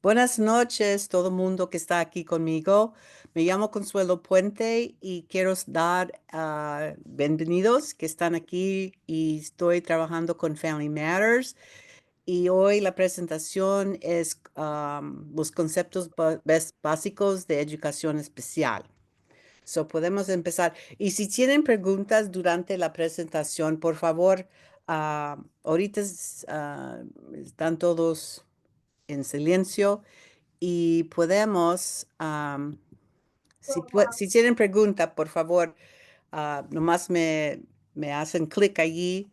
Buenas noches, todo el mundo que está aquí conmigo. Me llamo Consuelo Puente y quiero dar bienvenidos que están aquí y estoy trabajando con Family Matters. Y hoy la presentación es los conceptos básicos de educación especial. So podemos empezar. Y si tienen preguntas durante la presentación, por favor, ahorita están todos en silencio y podemos, si tienen pregunta, por favor, nomás me hacen clic allí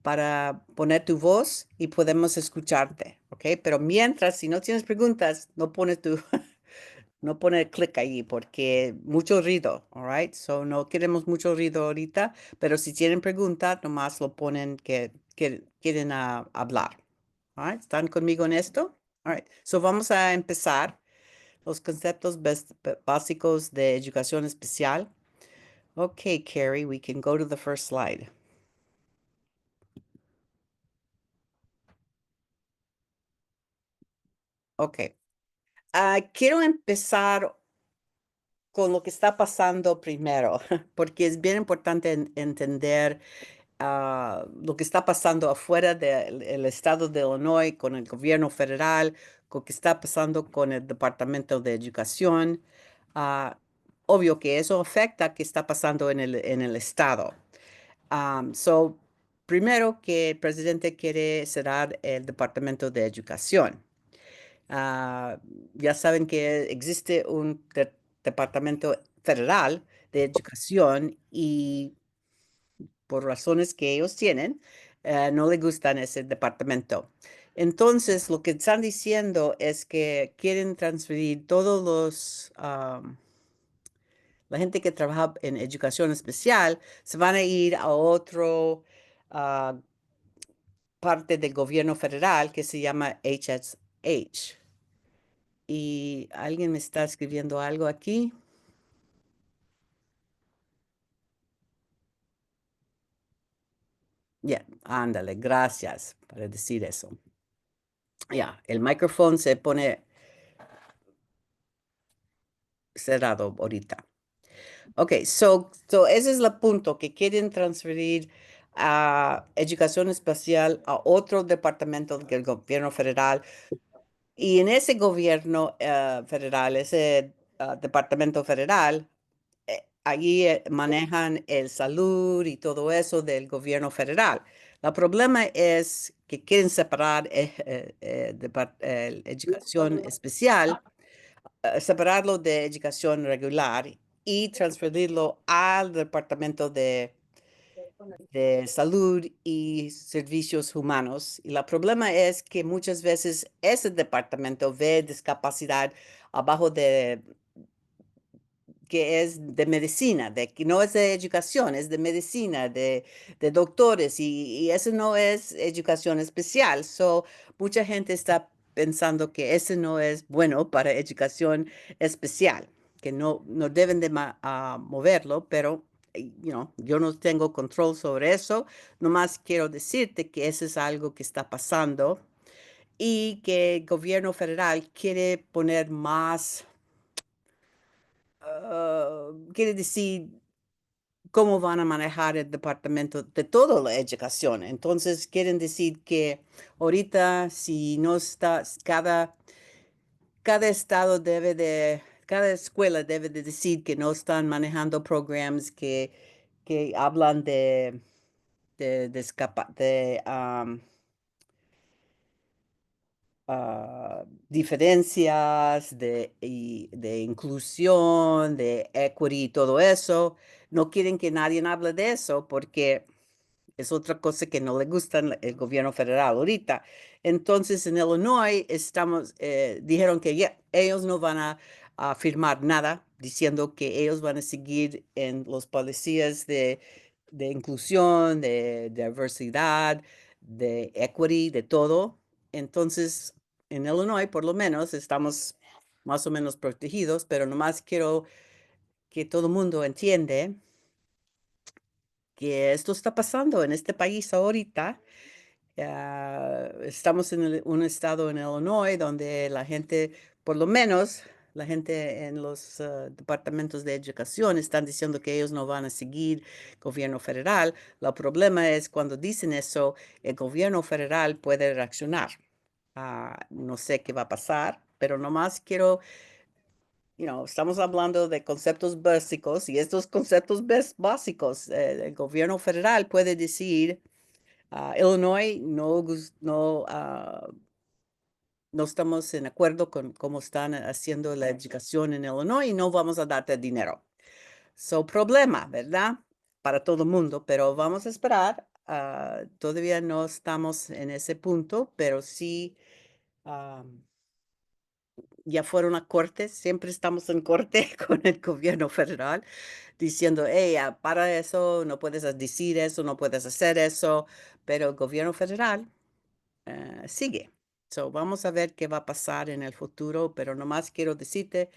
para poner tu voz y podemos escucharte, ¿ok? Pero mientras, si no tienes preguntas, no pones no pone clic allí porque mucho ruido, all right? So no queremos mucho ruido ahorita, pero si tienen pregunta, nomás lo ponen que quieren hablar, all right? ¿Están conmigo en esto? All right. So vamos a empezar los conceptos básicos de educación especial. Okay, Carrie, we can go to the first slide. Okay. Quiero empezar con lo que está pasando primero, porque es bien importante entender lo que está pasando afuera del estado de Illinois con el gobierno federal, con lo que está pasando con el Departamento de Educación. Ah, obvio que eso afecta qué está pasando en el estado. So, primero que el presidente quiere cerrar el Departamento de Educación. Ah, ya saben que existe un Departamento Federal de Educación y por razones que ellos tienen, no le gustan ese departamento. Entonces, lo que están diciendo es que quieren transferir todos la gente que trabaja en educación especial, se van a ir a otro ah, parte del gobierno federal que se llama HSH. Y alguien me está escribiendo algo aquí. Ya, ándale, gracias por decir eso. Ya, el micrófono se pone cerrado ahorita. Ok, so ese es el punto, que quieren transferir a educación especial a otro departamento del gobierno federal. Y en ese gobierno federal, ese departamento federal, allí manejan el salud y todo eso del gobierno federal. El problema es que quieren separar educación especial, separarlo de educación regular y transferirlo al departamento de salud y servicios humanos. Y el problema es que muchas veces ese departamento ve discapacidad abajo de que es de medicina, de que no es de educación, es de medicina, de doctores, y eso no es educación especial. So, mucha gente está pensando que ese no es bueno para educación especial, que no deben de moverlo, pero yo no tengo control sobre eso. Nomás quiero decirte que eso es algo que está pasando y que el gobierno federal quiere poner más quiere decir cómo van a manejar el departamento de toda la educación. Entonces, quieren decir que ahorita si no está, cada estado cada escuela debe de decir que no están manejando programas que hablan de diferencias, de inclusión, de equity y todo eso. No quieren que nadie hable de eso porque es otra cosa que no le gusta el gobierno federal ahorita. Entonces, en Illinois dijeron que ellos no van a firmar nada diciendo que ellos van a seguir en los policías de inclusión, de diversidad, de equity, de todo. Entonces, en Illinois, por lo menos, estamos más o menos protegidos, pero nomás quiero que todo el mundo entiende que esto está pasando en este país ahorita Estamos en un estado en Illinois donde la gente, por lo menos la gente en los departamentos de educación están diciendo que ellos no van a seguir gobierno federal. El problema es cuando dicen eso, el gobierno federal puede reaccionar. No sé qué va a pasar, pero nomás quiero, estamos hablando de conceptos básicos y estos conceptos básicos, el gobierno federal puede decir, Illinois no estamos en acuerdo con cómo están haciendo la educación en Illinois y no vamos a darte dinero. Problema, ¿verdad? Para todo el mundo, pero vamos a esperar. Todavía no estamos en ese punto, pero sí, ah, ya fueron a corte, siempre estamos en corte con el gobierno federal, diciendo, hey, para eso, no puedes decir eso, no puedes hacer eso, pero el gobierno federal sigue. Vamos a ver qué va a pasar en el futuro, pero nomás quiero decirte,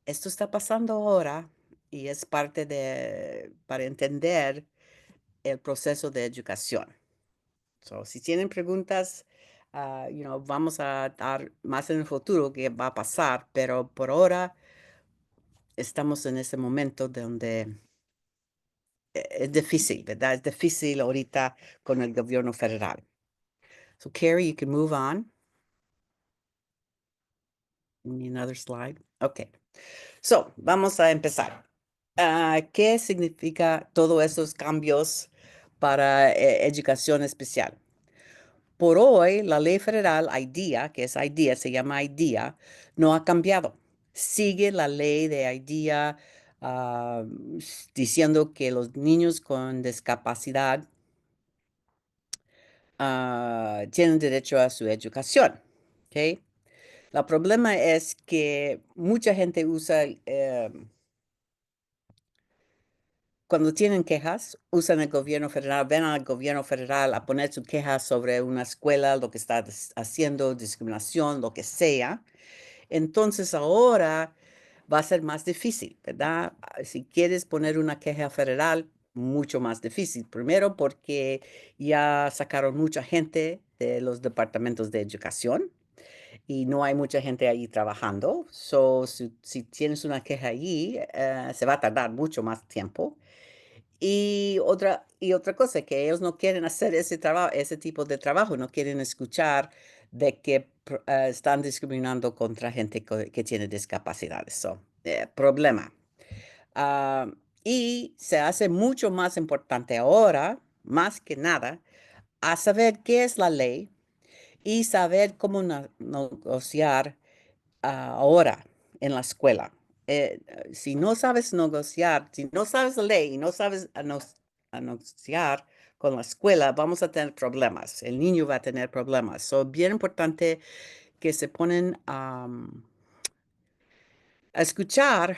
esto está pasando ahora y es parte para entender el proceso de educación. Si tienen preguntas, vamos a dar más en el futuro qué va a pasar, pero por ahora estamos en ese momento donde es difícil, ¿verdad? Es difícil ahorita con el gobierno federal. So, Carrie, you can move on. Another slide. Okay. Vamos a empezar. ¿Qué significa todos esos cambios para educación especial? Por hoy, la ley federal IDEA, que es IDEA, se llama IDEA, no ha cambiado. Sigue la ley de IDEA diciendo que los niños con discapacidad tienen derecho a su educación. ¿Ok? El problema es que mucha gente usa cuando tienen quejas, usan el gobierno federal, ven al gobierno federal a poner su queja sobre una escuela, lo que está haciendo, discriminación, lo que sea. Entonces ahora va a ser más difícil, ¿verdad? Si quieres poner una queja federal, mucho más difícil. Primero porque ya sacaron mucha gente de los departamentos de educación y no hay mucha gente ahí trabajando. Si tienes una queja allí, se va a tardar mucho más tiempo. Y otra cosa, que ellos no quieren hacer ese trabajo, ese tipo de trabajo, no quieren escuchar de que están discriminando contra gente que tiene discapacidades. Problema. Ah, y se hace mucho más importante ahora, más que nada, a saber qué es la ley y saber cómo negociar ahora en la escuela. Si no sabes negociar, si no sabes la ley y no sabes negociar con la escuela, vamos a tener problemas. El niño va a tener problemas. Es bien importante que se ponen a escuchar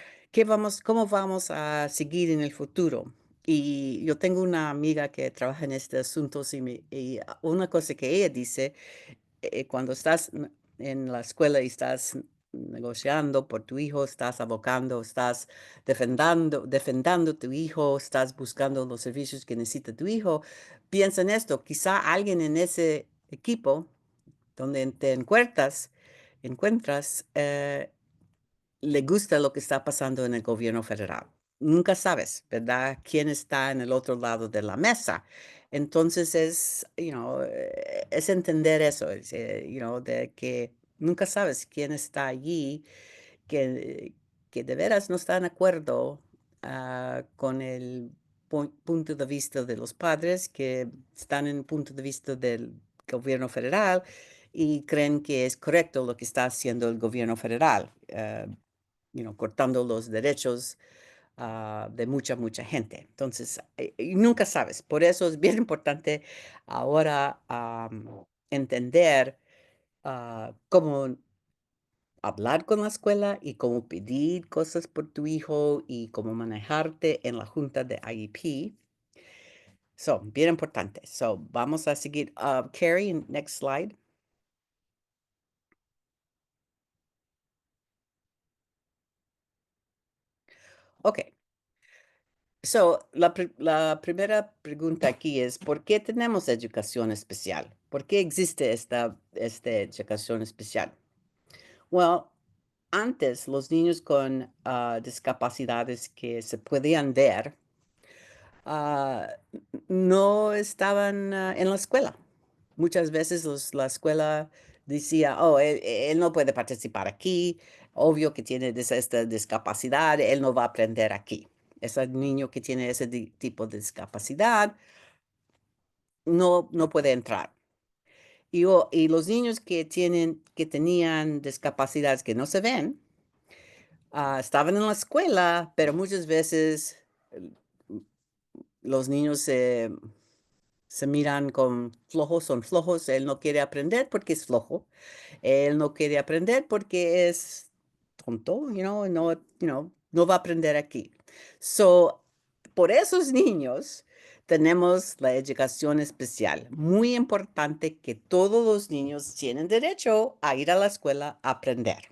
cómo vamos a seguir en el futuro. Y yo tengo una amiga que trabaja en este asunto y una cosa que ella dice cuando estás en la escuela y estás negociando por tu hijo, estás abocando, estás defendiendo tu hijo, estás buscando los servicios que necesita tu hijo, piensa en esto, quizá alguien en ese equipo donde te encuentras le gusta lo que está pasando en el gobierno federal. Nunca sabes, ¿verdad? Quién está en el otro lado de la mesa. Entonces es entender eso, de que nunca sabes quién está allí, que, que de veras no está de acuerdo con el punto de vista de los padres, que están en el punto de vista del gobierno federal y creen que es correcto lo que está haciendo el gobierno federal. Cortando los derechos de mucha gente. Entonces, y nunca sabes. Por eso es bien importante ahora entender cómo hablar con la escuela y cómo pedir cosas por tu hijo y cómo manejarte en la junta de IEP. Bien importante. Vamos a seguir. Carrie, next slide. Ok. La primera pregunta aquí es, ¿por qué tenemos educación especial? ¿Por qué existe esta educación especial? Well, antes los niños con discapacidades que se podían ver ah, no estaban en la escuela. Muchas veces la escuela decía, oh, él no puede participar aquí, obvio que tiene esta discapacidad, él no va a aprender aquí. Ese niño que tiene ese tipo de discapacidad no puede entrar. Y los niños que tenían discapacidades que no se ven, estaban en la escuela, pero muchas veces los niños se miran con flojos, son flojos, él no quiere aprender porque es flojo, él no quiere aprender porque es tonto, no va a aprender aquí. So, por esos niños tenemos la educación especial. Muy importante que todos los niños tienen derecho a ir a la escuela a aprender.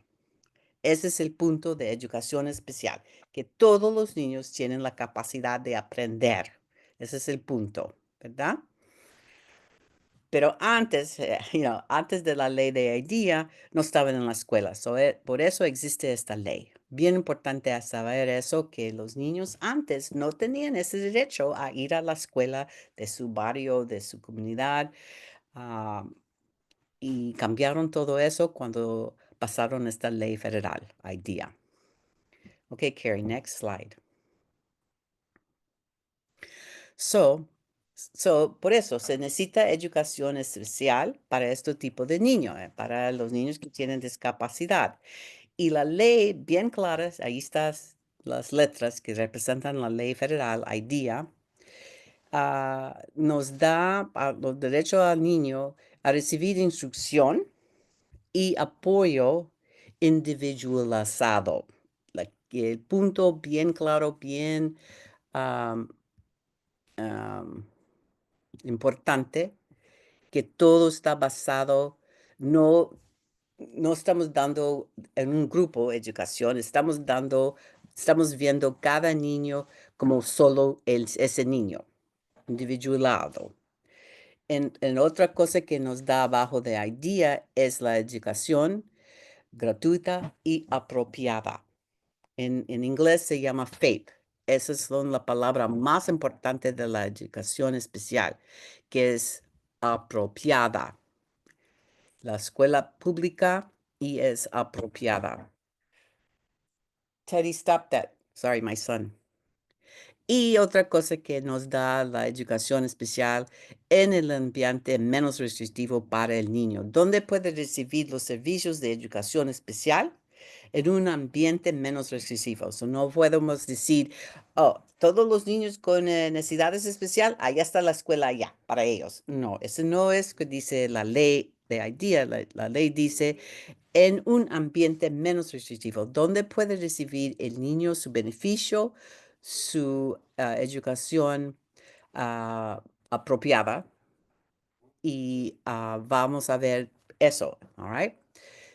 Ese es el punto de educación especial, que todos los niños tienen la capacidad de aprender. Ese es el punto, ¿verdad? Pero antes, antes de la ley de hoy día, no estaban en la escuela. Por eso existe esta ley. Bien importante a saber eso, que los niños antes no tenían ese derecho a ir a la escuela de su barrio, de su comunidad. ah, y cambiaron todo eso cuando pasaron esta ley federal hoy día. Ok, Carrie, next slide. So, por eso se necesita educación especial para este tipo de niños, para los niños que tienen discapacidad. Y la ley, bien clara, ahí están las letras que representan la ley federal, IDEA, nos da los derechos al niño a recibir instrucción y apoyo individualizado. El punto bien claro, bien am, am, importante, que todo está basado, no, no estamos dando en un grupo educación, estamos viendo cada niño como solo ese niño, individualizado. En otra cosa que nos da abajo de IDEA es la educación gratuita y apropiada. En inglés se llama FAPE. Esa es la palabra más importante de la educación especial, que es apropiada. La escuela pública y es apropiada. Teddy, stop that. Sorry, my son. Y otra cosa que nos da la educación especial en el ambiente menos restrictivo para el niño, donde puede recibir los servicios de educación especial en un ambiente menos restrictivo. So, no podemos decir, oh, todos los niños con necesidades especiales, allá está la escuela allá para ellos. No, eso no es que dice la ley de IDEA. La ley dice en un ambiente menos restrictivo, donde puede recibir el niño su beneficio, su educación apropiada y vamos a ver eso, all right?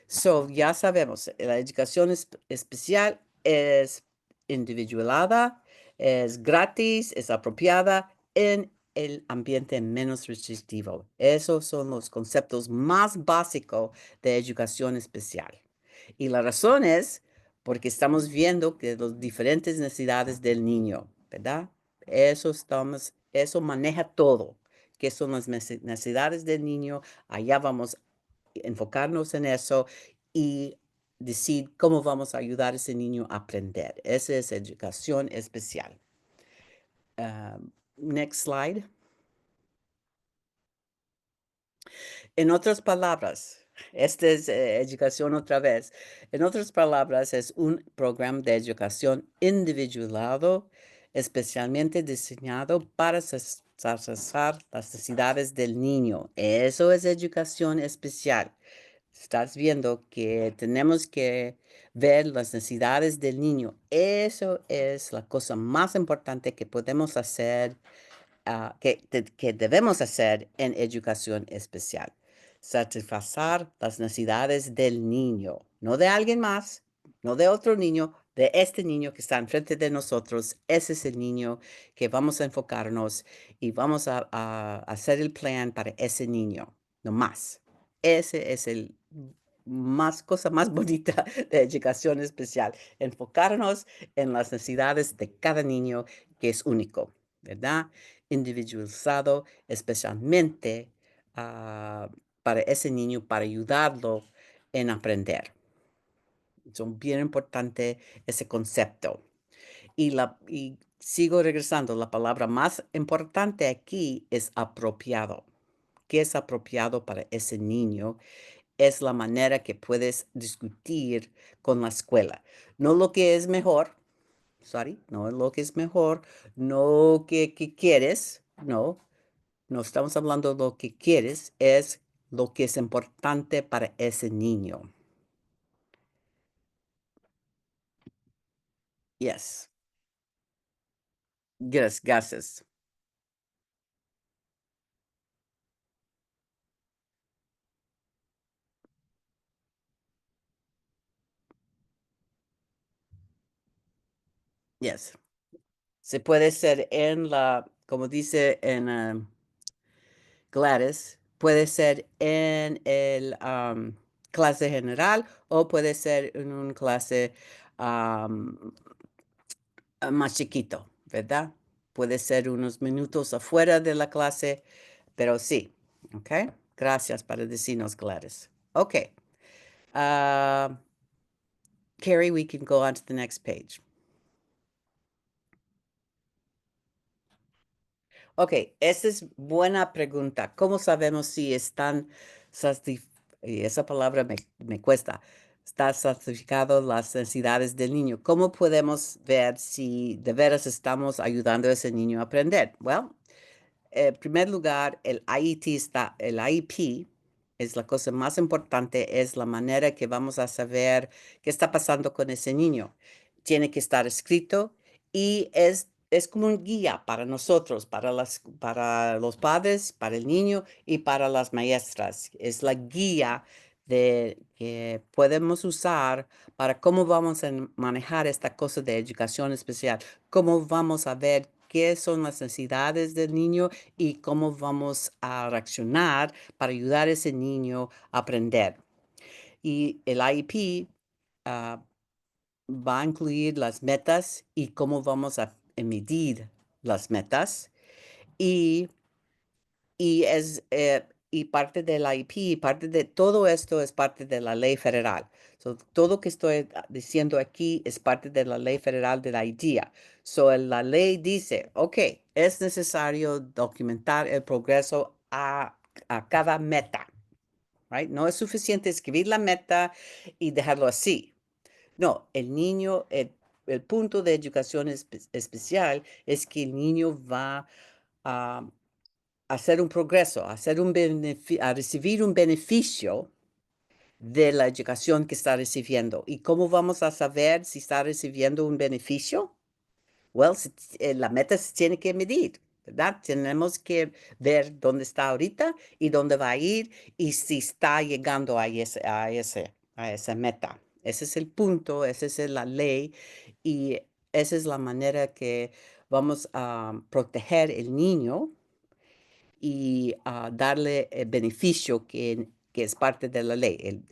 So, ya sabemos, la educación especial es individualizada, es gratis, es apropiada en el ambiente menos restrictivo. Esos son los conceptos más básicos de educación especial. Y la razón es porque estamos viendo que las diferentes necesidades del niño, ¿verdad? Eso maneja todo. ¿Qué son las necesidades del niño? Allá vamos a enfocarnos en eso y decir cómo vamos a ayudar a ese niño a aprender. Esa es educación especial. Next slide. En otras palabras, esta es educación otra vez. En otras palabras, es un programa de educación individualizado, especialmente diseñado para satisfacer las necesidades del niño. Eso es educación especial. Estás viendo que tenemos que ver las necesidades del niño. Eso es la cosa más importante que podemos hacer, que debemos hacer en educación especial. Satisfacer las necesidades del niño, no de alguien más, no de otro niño, de este niño que está enfrente de nosotros. Ese es el niño que vamos a enfocarnos y vamos a hacer el plan para ese niño, no más. Ese es el más cosa más bonita de educación especial, enfocarnos en las necesidades de cada niño que es único, ¿verdad? Individualizado, especialmente para ese niño, para ayudarlo en aprender. Son bien importante ese concepto. Y sigo regresando, la palabra más importante aquí es apropiado. ¿Qué es apropiado para ese niño? Es la manera que puedes discutir con la escuela. No lo que es mejor, sorry, no es lo que es mejor, no que quieres, no, no estamos hablando de lo que quieres, es lo que es importante para ese niño. Yes, yes, gases. Yes. Se puede ser en la, como dice en Gladys, puede ser en el clase general o puede ser en un clase am, más chiquito, ¿verdad? Puede ser unos minutos afuera de la clase, pero sí, ¿ok? Gracias para decirnos, Gladys. Ok. ah, Carrie, we can go on to the next page. Ok, esa es buena pregunta. ¿Cómo sabemos si están, satisf- y esa palabra me cuesta, está satisficado las necesidades del niño? ¿Cómo podemos ver si de veras estamos ayudando a ese niño a aprender? Well, en primer lugar, el IEP es la cosa más importante, es la manera que vamos a saber qué está pasando con ese niño. Tiene que estar escrito y es como un guía para nosotros, para los padres, para el niño y para las maestras. Es la guía que podemos usar para cómo vamos a manejar esta cosa de educación especial, cómo vamos a ver qué son las necesidades del niño y cómo vamos a reaccionar para ayudar a ese niño a aprender. Y el IEP va a incluir las metas y cómo vamos a medir las metas. Y, y parte del IEP, parte de todo esto es parte de la ley federal. So, todo que estoy diciendo aquí es parte de la ley federal de la IDEA. So, la ley dice, ok, es necesario documentar el progreso a cada meta, right? No es suficiente escribir la meta y dejarlo así. No, el punto de educación especial es que el niño va a hacer un progreso, a recibir un beneficio de la educación que está recibiendo. ¿Y cómo vamos a saber si está recibiendo un beneficio? Well, la meta se tiene que medir, ¿verdad? Tenemos que ver dónde está ahorita y dónde va a ir y si está llegando a esa meta. Ese es el punto, esa es la ley y esa es la manera que vamos a proteger el niño y darle el beneficio que es parte de la ley.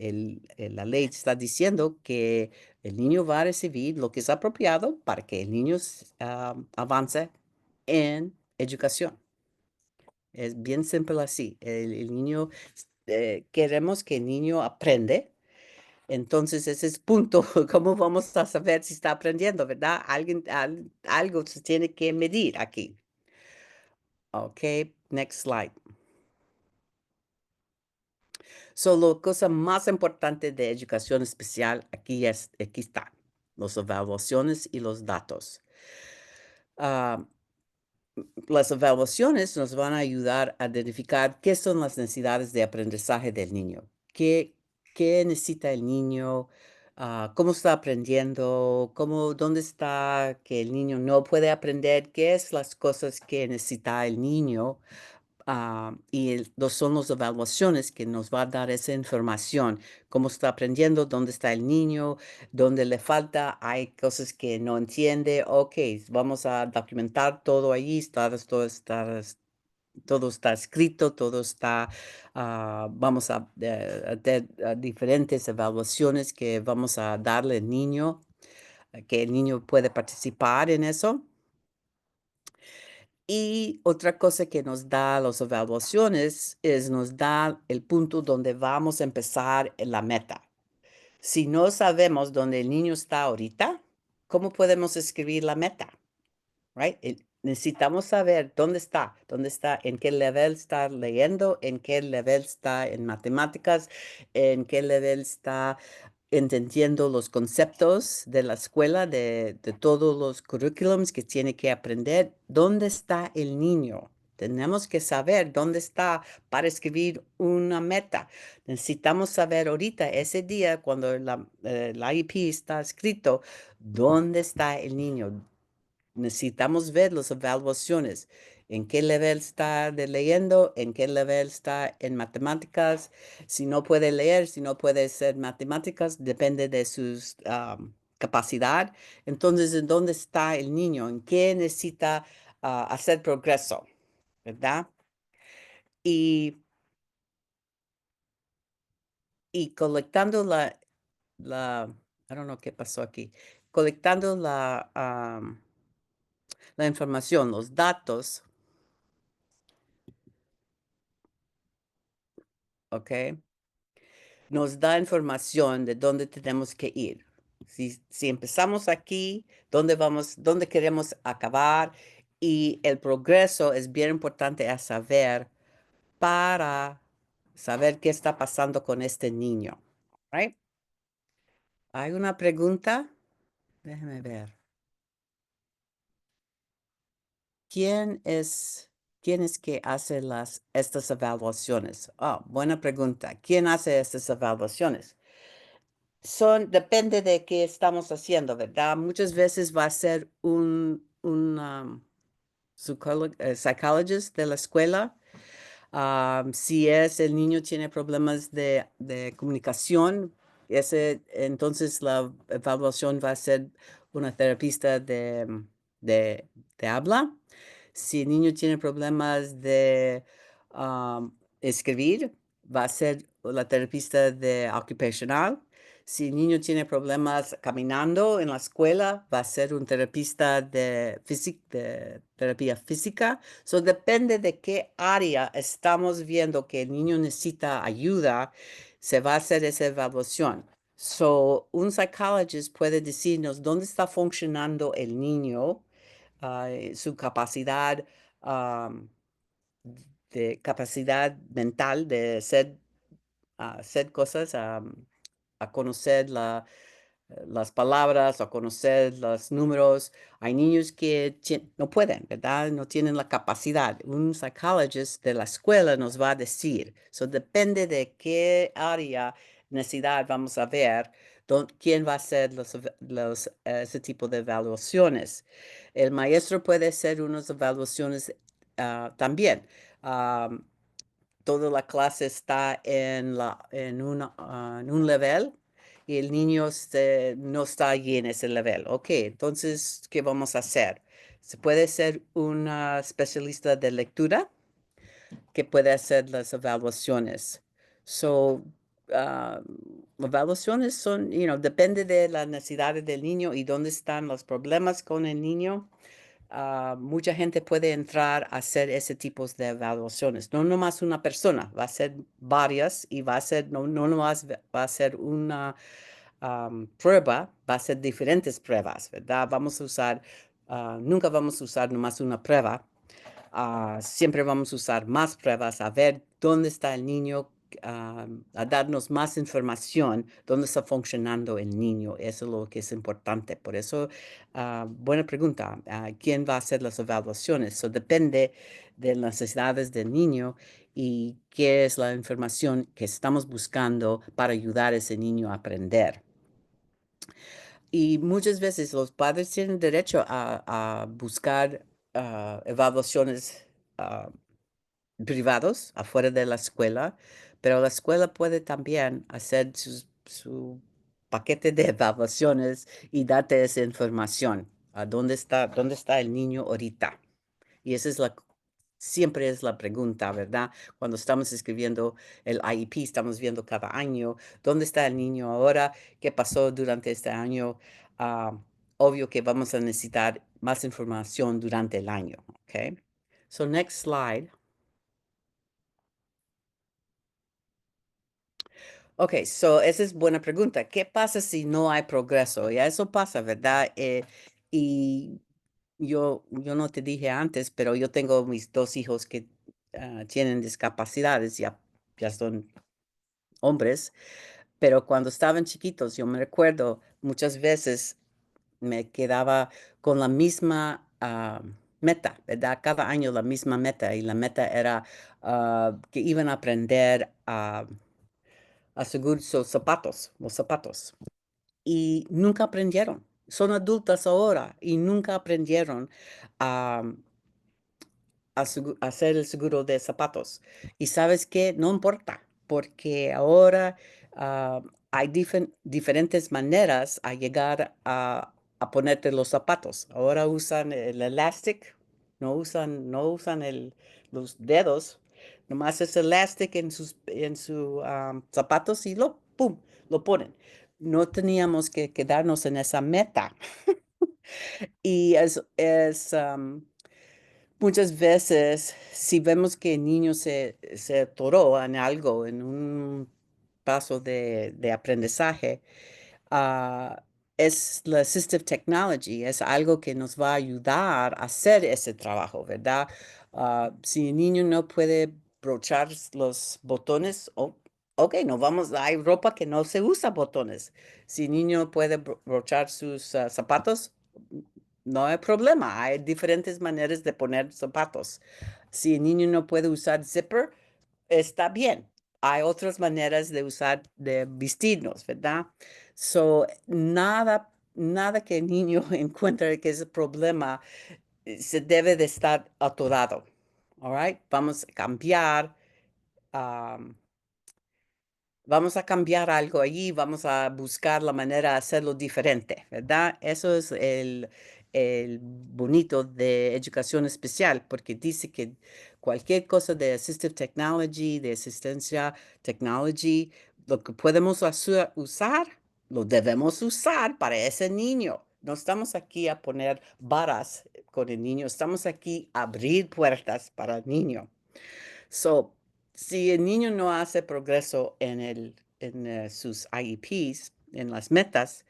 La ley está diciendo que el niño va a recibir lo que es apropiado para que el niño avance en educación. Es bien simple así. El niño, queremos que el niño aprende. Entonces, ese es punto. ¿Cómo vamos a saber si está aprendiendo, verdad? Algo se tiene que medir aquí. Ok, next slide. So, la cosa más importante de educación especial aquí está, las evaluaciones y los datos. Ah, las evaluaciones nos van a ayudar a identificar qué son las necesidades de aprendizaje del niño, qué necesita el niño, cómo está aprendiendo, dónde está que el niño no puede aprender, qué es las cosas que necesita el niño son las evaluaciones que nos va a dar esa información, cómo está aprendiendo, dónde está el niño, dónde le falta, hay cosas que no entiende, ok, vamos a documentar todo allí, todo está escrito, todo está, vamos a tener diferentes evaluaciones que vamos a darle al niño, que el niño puede participar en eso. Y otra cosa que nos da las evaluaciones es nos da el punto donde vamos a empezar en la meta. Si no sabemos dónde el niño está ahorita, ¿cómo podemos escribir la meta? Right? Necesitamos saber dónde está, en qué nivel está leyendo, en qué nivel está en matemáticas, en qué nivel está entendiendo los conceptos de la escuela, de todos los currículums que tiene que aprender. ¿Dónde está el niño? Tenemos que saber dónde está para escribir una meta. Necesitamos saber ahorita, ese día, cuando el IEP está escrito, dónde está el niño. Necesitamos ver las evaluaciones. ¿En qué nivel está de leyendo? ¿En qué nivel está en matemáticas? Si no puede leer, si no puede hacer matemáticas, depende de su capacidad. Entonces, ¿en dónde está el niño? ¿En qué necesita hacer progreso? ¿Verdad? Y, y colectando I don't know qué pasó aquí. Colectando la información, los datos, ¿ok? Nos da información de dónde tenemos que ir. Si empezamos aquí, dónde queremos acabar, y el progreso es bien importante a saber para saber qué está pasando con este niño. Right? ¿Hay una pregunta? Déjeme ver. ¿Quién es, quién es que hace estas evaluaciones? Buena pregunta. ¿Quién hace estas evaluaciones? Depende de qué estamos haciendo, ¿verdad? Muchas veces va a ser un psychologist de la escuela. Si el niño tiene problemas de comunicación, entonces la evaluación va a ser una terapista de, de habla. Si el niño tiene problemas de escribir, va a ser la terapista de ocupacional. Si el niño tiene problemas caminando en la escuela, va a ser un terapista de terapia física. Depende de qué área estamos viendo que el niño necesita ayuda, se va a hacer esa evaluación. Un psychologist puede decirnos dónde está funcionando el niño, su capacidad, um, de capacidad mental de hacer cosas, a conocer las palabras, a conocer los números. Hay niños que no pueden, ¿verdad? No tienen la capacidad. Un psychologist de la escuela nos va a decir. Depende de qué área, necesidad vamos a ver, quién va a hacer ese tipo de evaluaciones. El maestro puede hacer unas evaluaciones también. Am, Toda la clase está en un nivel y el niño no está allí en ese nivel. Ok, entonces, ¿qué vamos a hacer? Se puede ser una especialista de lectura que puede hacer las evaluaciones. So, ah, evaluaciones son, depende de las necesidades del niño y dónde están los problemas con el niño. Mucha gente puede entrar a hacer ese tipo de evaluaciones. No nomás una persona, va a ser varias y va a ser, no nomás va a ser una prueba, va a ser diferentes pruebas, ¿verdad? Nunca vamos a usar nomás una prueba. Siempre vamos a usar más pruebas, a ver dónde está el niño, a darnos más información, dónde está funcionando el niño. Eso es lo que es importante. Por eso, buena pregunta. ¿Quién va a hacer las evaluaciones? Eso depende de las necesidades del niño y qué es la información que estamos buscando para ayudar a ese niño a aprender. Y muchas veces los padres tienen derecho a buscar evaluaciones privados afuera de la escuela, pero la escuela puede también hacer su paquete de evaluaciones y darte esa información. ¿A dónde está el niño ahorita? Y esa es siempre es la pregunta, ¿verdad? Cuando estamos escribiendo el IEP, estamos viendo cada año, ¿dónde está el niño ahora? ¿Qué pasó durante este año? Ah, obvio que vamos a necesitar más información durante el año, ¿ok? So next slide. Ok, so esa es buena pregunta. ¿Qué pasa si no hay progreso? Ya eso pasa, ¿verdad? Y yo no te dije antes, pero yo tengo mis dos hijos que tienen discapacidades, ya son hombres, pero cuando estaban chiquitos, yo me recuerdo muchas veces me quedaba con la misma meta, ¿verdad? Cada año la misma meta y la meta era que iban a aprender a asegurar sus zapatos, los zapatos. Y nunca aprendieron. Son adultas ahora y nunca aprendieron a hacer el seguro de zapatos. Y sabes qué, no importa, porque ahora hay diferentes maneras a llegar a ponerte los zapatos. Ahora usan el elastic, no usan los dedos, nomás es elastic en sus zapatos y pum, lo ponen. No teníamos que quedarnos en esa meta. Y muchas veces, si vemos que el niño se atoró en algo, en un paso de aprendizaje, ah, es la assistive technology, es algo que nos va a ayudar a hacer ese trabajo, ¿verdad? Si el niño no puede brochar los botones, ok, no vamos, hay ropa que no se usa botones. Si el niño puede brochar sus zapatos, no hay problema, hay diferentes maneras de poner zapatos. Si el niño no puede usar zipper, está bien. Hay otras maneras de usar, de vestirnos, ¿verdad? So, nada que el niño encuentre que es el problema se debe de estar atorado. All right? Vamos a cambiar algo allí, vamos a buscar la manera de hacerlo diferente, ¿verdad? Eso es el bonito de educación especial, porque dice que cualquier cosa de assistive technology, de asistencia technology, lo que podemos usar, lo debemos usar para ese niño. No estamos aquí a poner varas con el niño, estamos aquí a abrir puertas para el niño. So, si el niño no hace progreso en sus IEPs, en las metas,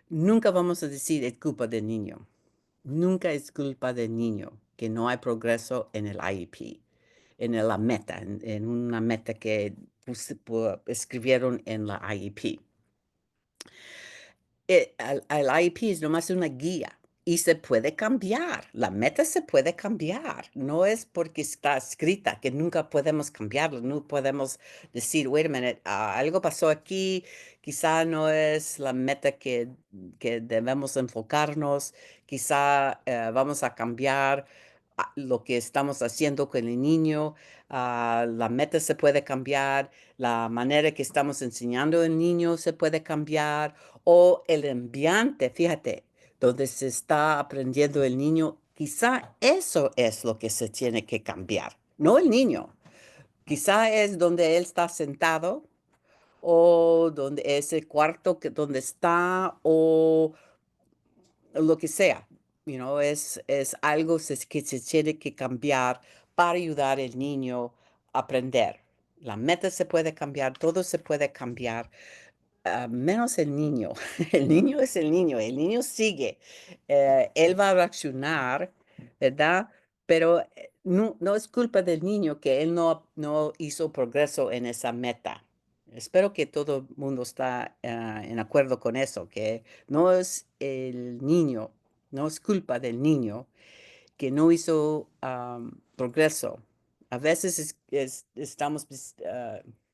nunca vamos a decir es culpa del niño. Nunca es culpa del niño que no hay progreso en el IEP, la meta, en una meta que escribieron en la IEP. Al IEP es nomás una guía y se puede cambiar. La meta se puede cambiar. No es porque está escrita que nunca podemos cambiarlo. No podemos decir, wait a minute, algo pasó aquí, quizá no es la meta que debemos enfocarnos, quizá vamos a cambiar lo que estamos haciendo con el niño. La meta se puede cambiar, la manera que estamos enseñando al niño se puede cambiar o el ambiente, fíjate, donde se está aprendiendo el niño, quizá eso es lo que se tiene que cambiar, no el niño. Quizá es donde él está sentado o donde ese cuarto donde está o lo que sea. Es algo que se tiene que cambiar para ayudar al niño a aprender. La meta se puede cambiar, todo se puede cambiar, menos el niño. El niño es el niño sigue. Él va a reaccionar, ¿verdad? Pero no es culpa del niño que él no hizo progreso en esa meta. Espero que todo el mundo está en acuerdo con eso, que no es el niño, no es culpa del niño que no hizo progreso. A veces estamos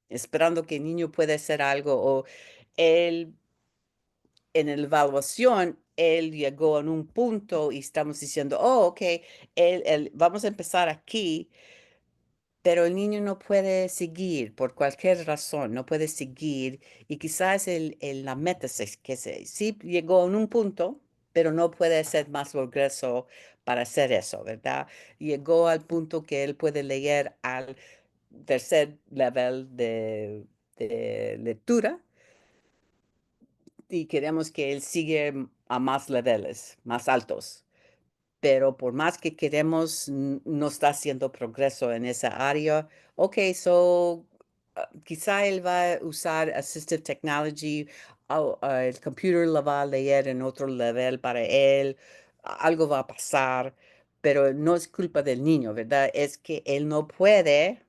esperando que el niño pueda hacer algo o él en la evaluación, él llegó en un punto y estamos diciendo, oh, ok, vamos a empezar aquí pero el niño no puede seguir por cualquier razón, no puede seguir y quizás la meta sí llegó en un punto, pero no puede hacer más progreso para hacer eso, ¿verdad? Llegó al punto que él puede leer al tercer nivel de lectura y queremos que él siga a más niveles, más altos. Pero por más que queremos, no está haciendo progreso en esa área. Ok, so quizá él va a usar Assistive Technology, el computer lo va a leer en otro nivel para él, algo va a pasar, pero no es culpa del niño, ¿verdad? Es que él no puede,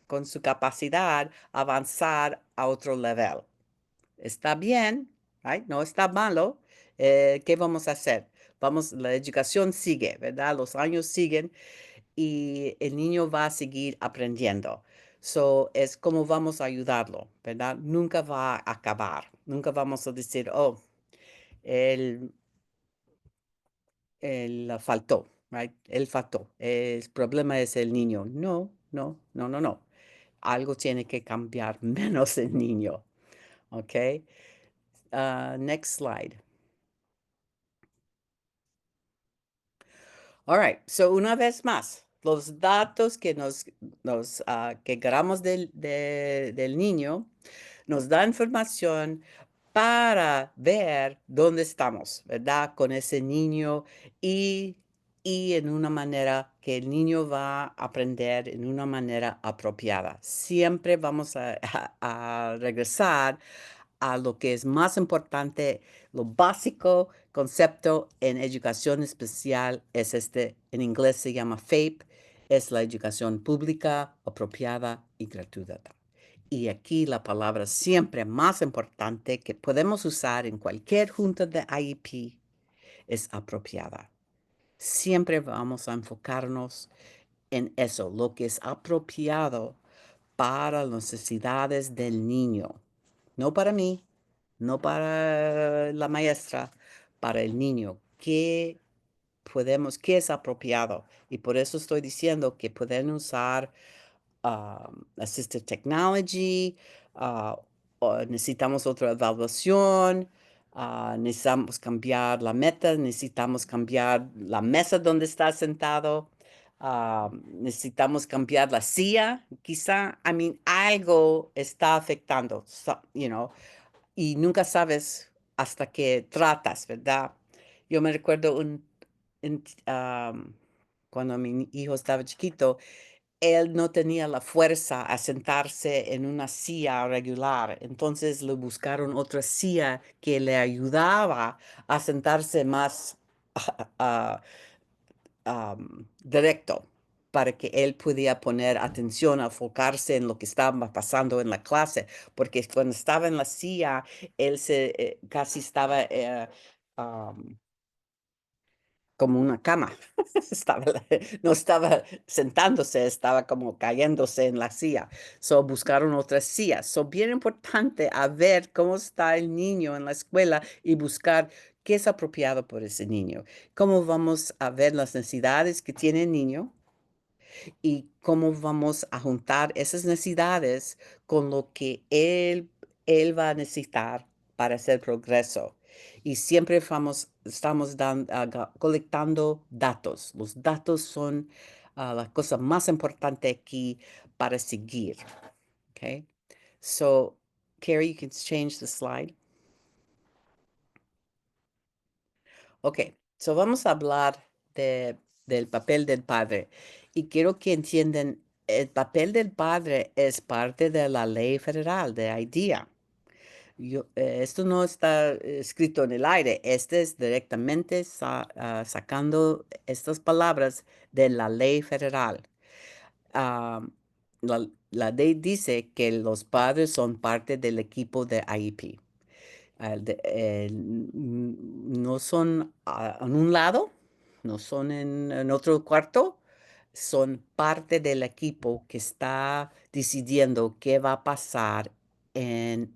con su capacidad, avanzar a otro nivel. Está bien, right? No está malo. ¿Qué vamos a hacer? La educación sigue, ¿verdad? Los años siguen y el niño va a seguir aprendiendo. So, es como vamos a ayudarlo, ¿verdad? Nunca va a acabar. Nunca vamos a decir, oh, él, él faltó, right? Él faltó. El problema es el niño. No, no, no, no, no. Algo tiene que cambiar menos el niño, ¿ok? Next slide. All right. So una vez más, los datos que que agarramos del niño nos da información para ver dónde estamos, ¿verdad? Con ese niño y, y en una manera que el niño va a aprender en una manera apropiada. Siempre vamos a regresar a lo que es más importante, lo básico concepto en educación especial es en inglés se llama FAPE, es la educación pública, apropiada y gratuita. Y aquí la palabra siempre más importante que podemos usar en cualquier junta de IEP es apropiada. Siempre vamos a enfocarnos en eso, lo que es apropiado para las necesidades del niño. No para mí, no para la maestra, para el niño. Qué es apropiado? Y por eso estoy diciendo que pueden usar Assistive Technology, ah, o necesitamos otra evaluación, necesitamos cambiar la meta, necesitamos cambiar la mesa donde está sentado, necesitamos cambiar la silla, quizá, algo está afectando, y nunca sabes hasta que tratas, ¿verdad? Yo me recuerdo un, cuando mi hijo estaba chiquito, él no tenía la fuerza a sentarse en una silla regular, entonces le buscaron otra silla que le ayudaba a sentarse más ah, directo para que él pudiera poner atención, a enfocarse en lo que estaba pasando en la clase, porque cuando estaba en la silla, él casi estaba como una cama. Estaba, no estaba sentándose, estaba como cayéndose en la silla. So buscaron otras sillas. So bien importante a ver cómo está el niño en la escuela y buscar qué es apropiado por ese niño. Cómo vamos a ver las necesidades que tiene el niño y cómo vamos a juntar esas necesidades con lo que él va a necesitar para hacer progreso. Y siempre estamos colectando datos. Los datos son la cosa más importante aquí para seguir. Okay? So, Carrie, you can change the slide. Ok, so vamos a hablar del papel del padre. Y quiero que entiendan, el papel del padre es parte de la ley federal de IDEA. Esto no está escrito en el aire, este es directamente sacando estas palabras de la ley federal. Ah, la ley dice que los padres son parte del equipo de IEP. No son en un lado, no son en otro cuarto, son parte del equipo que está decidiendo qué va a pasar en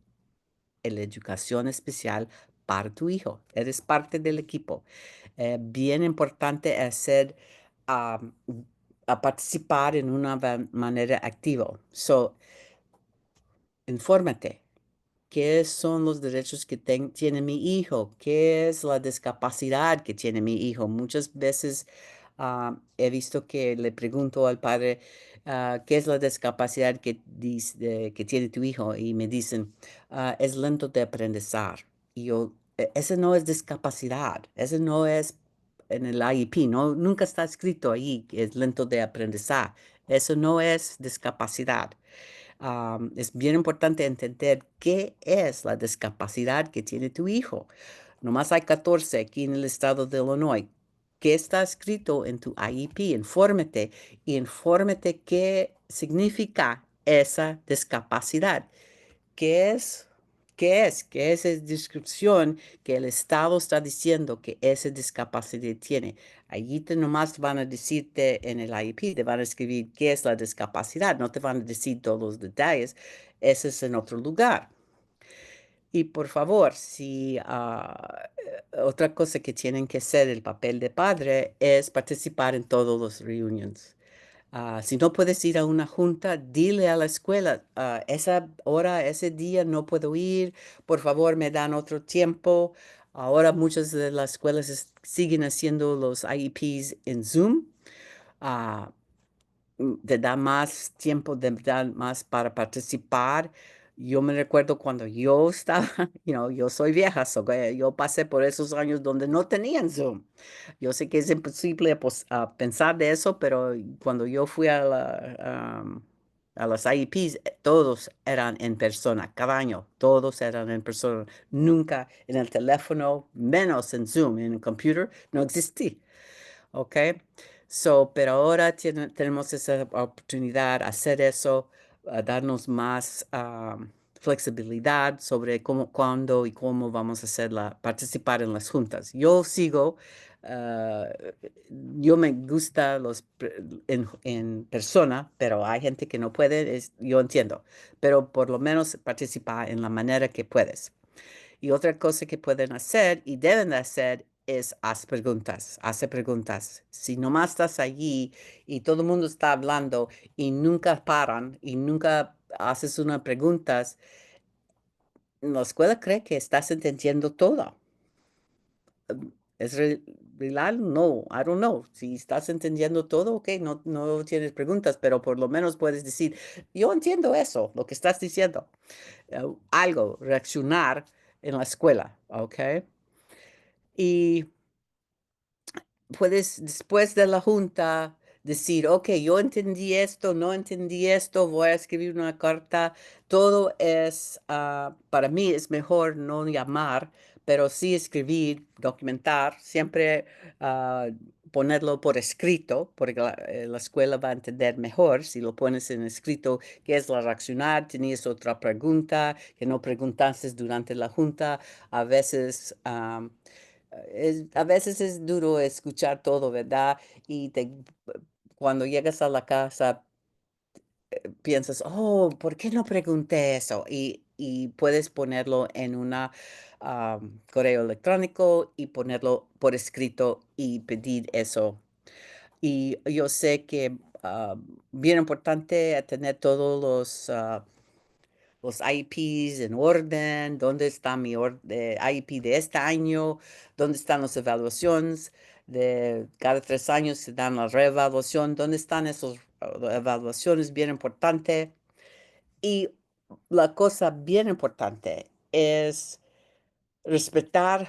la educación especial para tu hijo. Eres parte del equipo. Bien importante hacer a participar en una manera activa. So, infórmate. ¿Qué son los derechos que tiene mi hijo? ¿Qué es la discapacidad que tiene mi hijo? Muchas veces he visto que le pregunto al padre, ¿qué es la discapacidad que tiene tu hijo? Y me dicen, es lento de aprendizar. Y yo, ese no es discapacidad, ese no es en el IEP, no, nunca está escrito ahí que es lento de aprendizar. Eso no es discapacidad. Es bien importante entender qué es la discapacidad que tiene tu hijo. Nomás hay 14 aquí en el estado de Illinois. ¿Qué está escrito en tu IEP? Infórmate y infórmate qué significa esa discapacidad. ¿Qué es? ¿Qué es? ¿Qué es esa descripción que el Estado está diciendo que esa discapacidad tiene? Allí nomás van a decirte en el IEP, te van a escribir qué es la discapacidad, no te van a decir todos los detalles, ese es en otro lugar. Y por favor, si otra cosa que tienen que hacer el papel de padre es participar en todos los reunions. Si no puedes ir a una junta, dile a la escuela, esa hora, ese día no puedo ir, por favor me dan otro tiempo. Ahora muchas de las escuelas siguen haciendo los IEPs en Zoom. Ah, te da más tiempo, te da más para participar. Yo me recuerdo cuando yo estaba, yo soy vieja, yo pasé por esos años donde no tenían Zoom. Yo sé que es imposible pues, pensar de eso, pero cuando yo fui a las IEPs, todos eran en persona, cada año, todos eran en persona. Nunca en el teléfono, menos en Zoom, en el computer, no existía. ¿Ok? So, pero ahora tenemos esa oportunidad de hacer eso, darnos más flexibilidad sobre cómo, cuándo y cómo vamos a participar en las juntas. Yo sigo, ah, yo me gusta en persona, pero hay gente que no puede, yo entiendo, pero por lo menos participa en la manera que puedes. Y otra cosa que pueden hacer y deben de hacer es hacer preguntas. Si nomás estás allí y todo el mundo está hablando y nunca paran y nunca haces una preguntas, la escuela cree que estás entendiendo todo. ¿Es real? No, I don't know. Si estás entendiendo todo, ok, no, no tienes preguntas, pero por lo menos puedes decir, yo entiendo eso, lo que estás diciendo. Algo, reaccionar en la escuela, ¿ok? Y puedes después de la junta decir, ok, yo entendí esto, no entendí esto, voy a escribir una carta. Todo es, para mí es mejor no llamar, pero sí escribir, documentar, siempre ah, ponerlo por escrito, porque la escuela va a entender mejor si lo pones en escrito, qué es la reaccionar, tenías otra pregunta que no preguntaste durante la junta. A veces... a veces es duro escuchar todo, ¿verdad? Y cuando llegas a la casa piensas, oh, ¿por qué no pregunté eso? Y puedes ponerlo en una correo electrónico y ponerlo por escrito y pedir eso. Y yo sé que bien importante tener todos los IEPs en orden, dónde está mi IEP de este año, dónde están las evaluaciones, de cada 3 años se dan la reevaluación, dónde están esas evaluaciones, bien importante. Y la cosa bien importante es respetar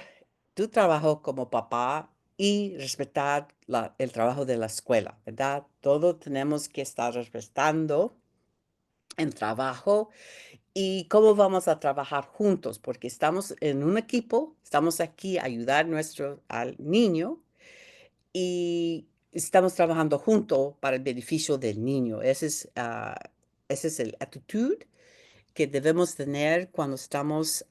tu trabajo como papá y respetar el trabajo de la escuela, ¿verdad? Todos tenemos que estar respetando el trabajo y cómo vamos a trabajar juntos, porque estamos en un equipo, estamos aquí a ayudar al niño y estamos trabajando juntos para el beneficio del niño. Ese es el actitud que debemos tener cuando estamos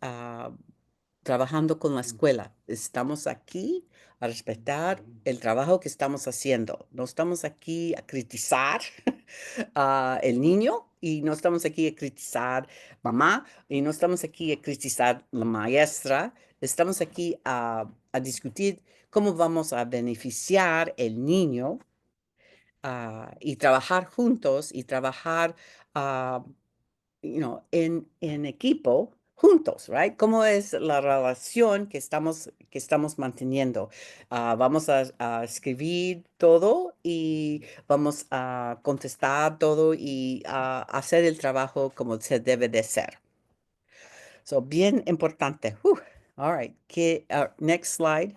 trabajando con la escuela. Estamos aquí a respetar el trabajo que estamos haciendo. No estamos aquí a criticar el niño y no estamos aquí a criticar mamá y no estamos aquí a criticar la maestra. Estamos aquí a discutir cómo vamos a beneficiar el niño y trabajar juntos y trabajar ah, en equipo juntos, right? ¿Cómo es la relación que estamos manteniendo? Vamos a escribir todo y vamos a contestar todo y a hacer el trabajo como se debe de ser. So, bien importante. All right. Next slide.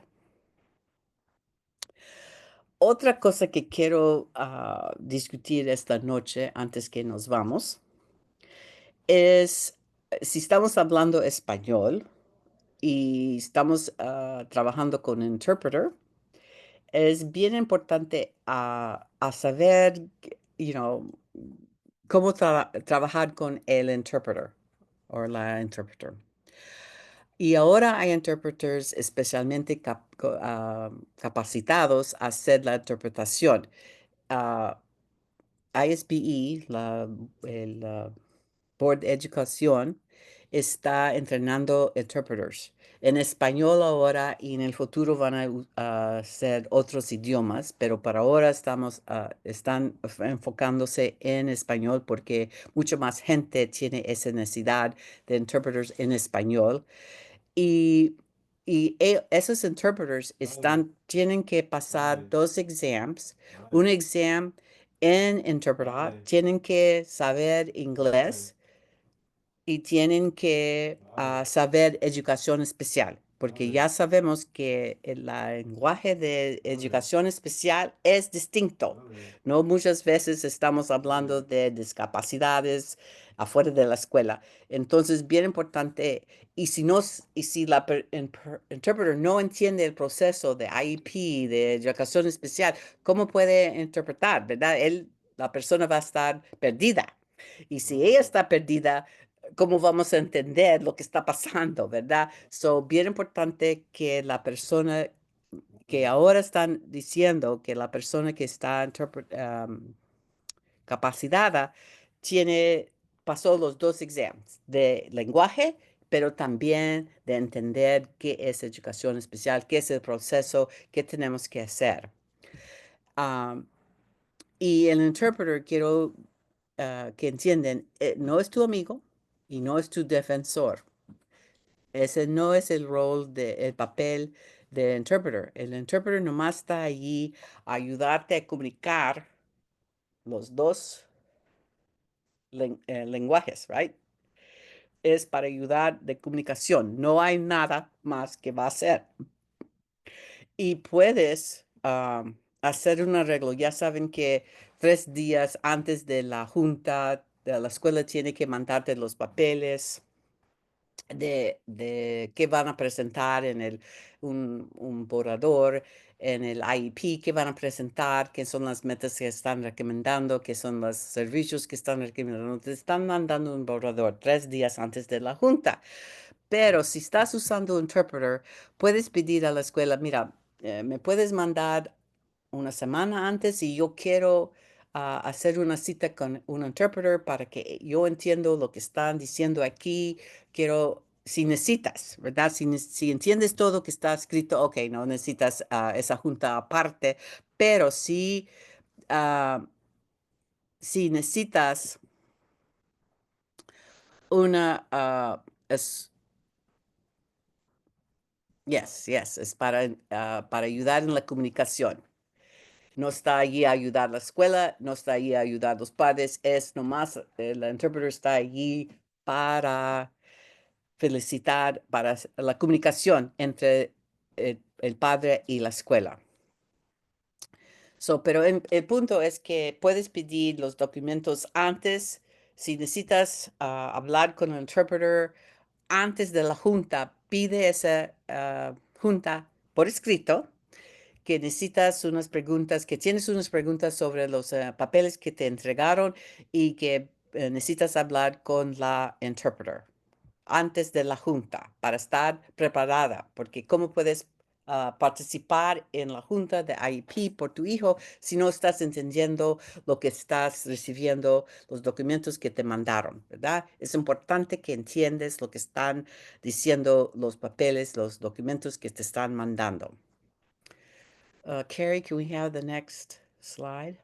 Otra cosa que quiero discutir esta noche antes que nos vamos es si estamos hablando español y estamos trabajando con interpreter, es bien importante a saber, cómo trabajar con el interpreter o la interpreter. Y ahora hay interpreters especialmente capacitados a hacer la interpretación. Ah, ISBE, el Board de Educación, está entrenando interpreters en español ahora y en el futuro van a ser otros idiomas, pero para ahora están enfocándose en español porque mucha más gente tiene esa necesidad de interpreters en español. Y, esos interpreters tienen que pasar dos exams. Un exam en interpretar, tienen que saber inglés y tienen que saber educación especial, porque ya sabemos que el lenguaje de educación especial es distinto. No muchas veces estamos hablando de discapacidades afuera de la escuela. Entonces, bien importante, y si la interpreter no entiende el proceso de IEP, de educación especial, ¿cómo puede interpretar, verdad? La persona va a estar perdida. Y si ella está perdida, ¿cómo vamos a entender lo que está pasando, verdad? Bien importante que la persona que ahora están diciendo que la persona que está capacitada pasó los dos exámenes de lenguaje, pero también de entender qué es educación especial, qué es el proceso, qué tenemos que hacer. Um, y el interpreter, quiero que entiendan, no es tu amigo y no es tu defensor. Ese no es el papel de interpreter. El interpreter nomás está allí a ayudarte a comunicar los dos lenguajes, right? Es para ayudar de comunicación. No hay nada más que va a hacer. Y puedes hacer un arreglo. Ya saben que 3 días antes de la junta de la escuela tiene que mandarte los papeles de qué van a presentar en un borrador, en el IEP, qué van a presentar, qué son las metas que están recomendando, qué son los servicios que están recomendando. Te están mandando un borrador 3 días antes de la junta. Pero si estás usando un interpreter, puedes pedir a la escuela, mira, me puedes mandar una semana antes y yo quiero hacer una cita con un interpreter para que yo entiendo lo que están diciendo aquí. Quiero, si necesitas, ¿verdad? Si entiendes todo que está escrito, ok, no necesitas esa junta aparte, pero ah, si necesitas una, yes, es para ayudar en la comunicación. No está allí a ayudar la escuela, no está allí a ayudar los padres, es nomás, el interpreter está allí para felicitar, para la comunicación entre el padre y la escuela. Pero el punto es que puedes pedir los documentos antes, si necesitas hablar con el interpreter antes de la junta, pide esa junta por escrito que necesitas unas preguntas, que tienes unas preguntas sobre los papeles que te entregaron y que necesitas hablar con la interpreter antes de la junta para estar preparada, porque ¿cómo puedes participar en la junta de IEP por tu hijo si no estás entendiendo lo que estás recibiendo, los documentos que te mandaron, ¿verdad? Es importante que entiendes lo que están diciendo los papeles, los documentos que te están mandando. Carrie, can we have the next slide?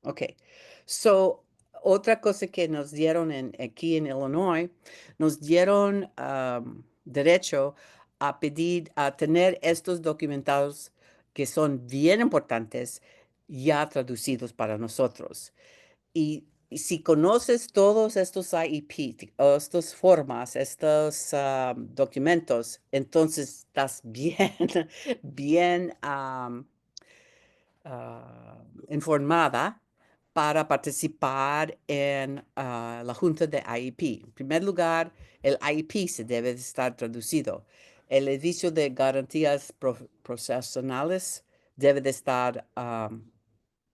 Ok. So, otra cosa que nos dieron aquí en Illinois, nos dieron derecho a pedir, a tener estos documentados que son bien importantes, ya traducidos para nosotros. Y si conoces todos estos IEP, o estas formas, estos documentos, entonces estás bien, bien informada para participar en la junta de IEP. En primer lugar, el IEP se debe de estar traducido. El edificio de garantías profesionales debe de estar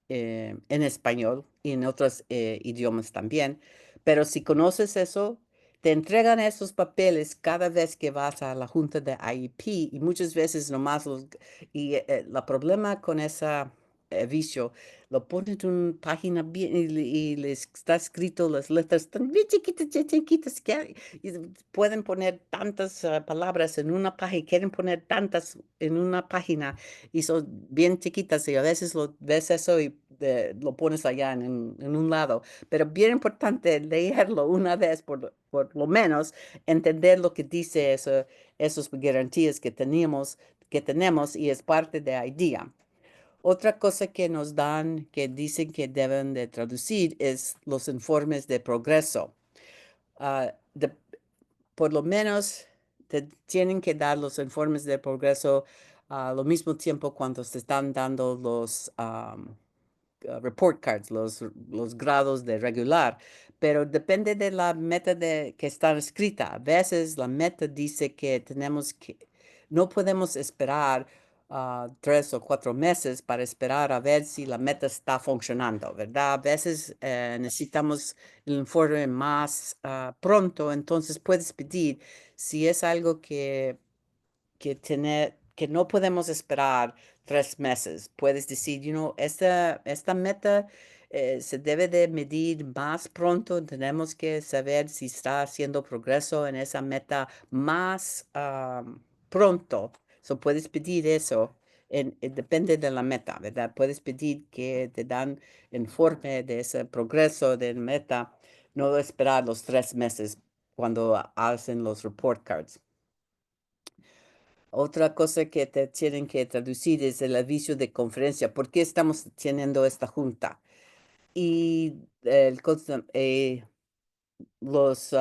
en español y en otros idiomas también. Pero si conoces eso, te entregan esos papeles cada vez que vas a la junta de IEP y muchas veces nomás los... Y el problema con ese vicio, lo ponen en una página bien y les está escrito las letras tan bien chiquitas que y pueden poner tantas palabras en una página, quieren poner tantas en una página y son bien chiquitas y a veces lo ves eso y lo pones allá en un lado. Pero bien importante leerlo una vez por lo menos, entender lo que dice eso, esos garantías que tenemos y es parte de IDEA. Otra cosa que nos dan, que dicen que deben de traducir, es los informes de progreso. Ah, por lo menos te tienen que dar los informes de progreso al mismo tiempo cuando se están dando los report cards, los grados de regular, pero depende de la meta que está escrita. A veces la meta dice que no podemos esperar 3 o 4 meses para esperar a ver si la meta está funcionando, ¿verdad? A veces necesitamos el informe más pronto, entonces puedes pedir si es algo que no podemos esperar 3 meses. Puedes decir, esta meta se debe de medir más pronto. Tenemos que saber si está haciendo progreso en esa meta más pronto. So, puedes pedir eso. Depende de la meta, ¿verdad? Puedes pedir que te dan informe de ese progreso de meta, no esperar los 3 meses cuando hacen los report cards. Otra cosa que te tienen que traducir es el aviso de conferencia. ¿Por qué estamos teniendo esta junta? Y los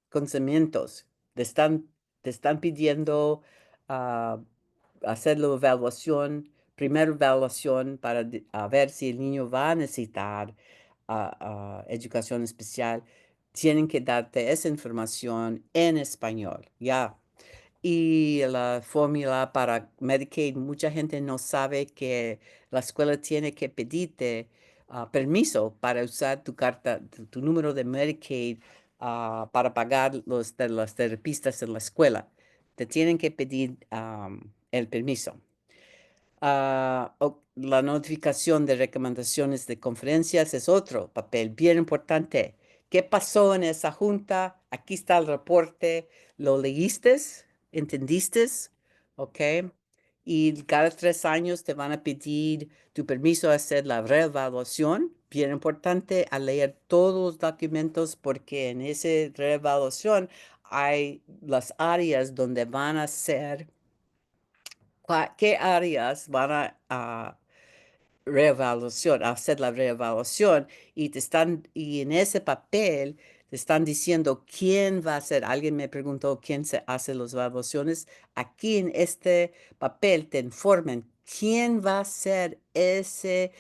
consentimientos te están pidiendo ah, hacer la evaluación, primera evaluación para a ver si el niño va a necesitar educación especial. Tienen que darte esa información en español, ya. Y la fórmula para Medicaid, mucha gente no sabe que la escuela tiene que pedirte permiso para usar tu carta, tu número de Medicaid para pagar de los terapistas en la escuela. Te tienen que pedir el permiso. La notificación de recomendaciones de conferencias es otro papel bien importante. ¿Qué pasó en esa junta? Aquí está el reporte. ¿Lo leíste? ¿Entendiste? ¿Ok? Y cada 3 años te van a pedir tu permiso a hacer la reevaluación. Bien importante a leer todos los documentos porque en esa reevaluación hay las áreas donde van a ser qué áreas van a reevaluación, a hacer la reevaluación y en ese papel te están diciendo quién va a hacer. Alguien me preguntó quién se hace las evaluaciones. Aquí en este papel te informan quién va a hacer ese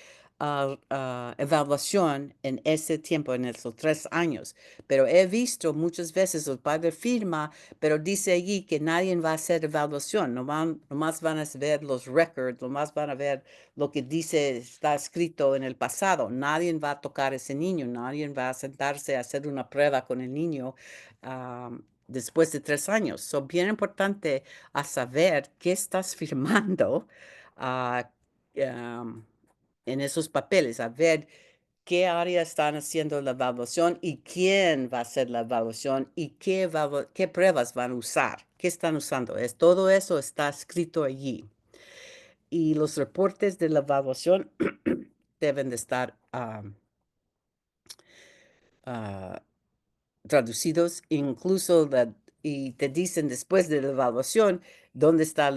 evaluación en ese tiempo, en esos 3 años. Pero he visto muchas veces el padre firma, pero dice allí que nadie va a hacer evaluación, nomás van a ver los records, nomás van a ver lo que dice, está escrito en el pasado. Nadie va a tocar a ese niño, nadie va a sentarse a hacer una prueba con el niño después de 3 años. Es bien importante a saber qué estás firmando ah, um, en esos papeles, a ver qué áreas están haciendo la evaluación y quién va a hacer la evaluación y qué pruebas van a usar, qué están usando. Todo eso está escrito allí. Y los reportes de la evaluación deben de estar ah, traducidos, incluso y te dicen después de la evaluación dónde está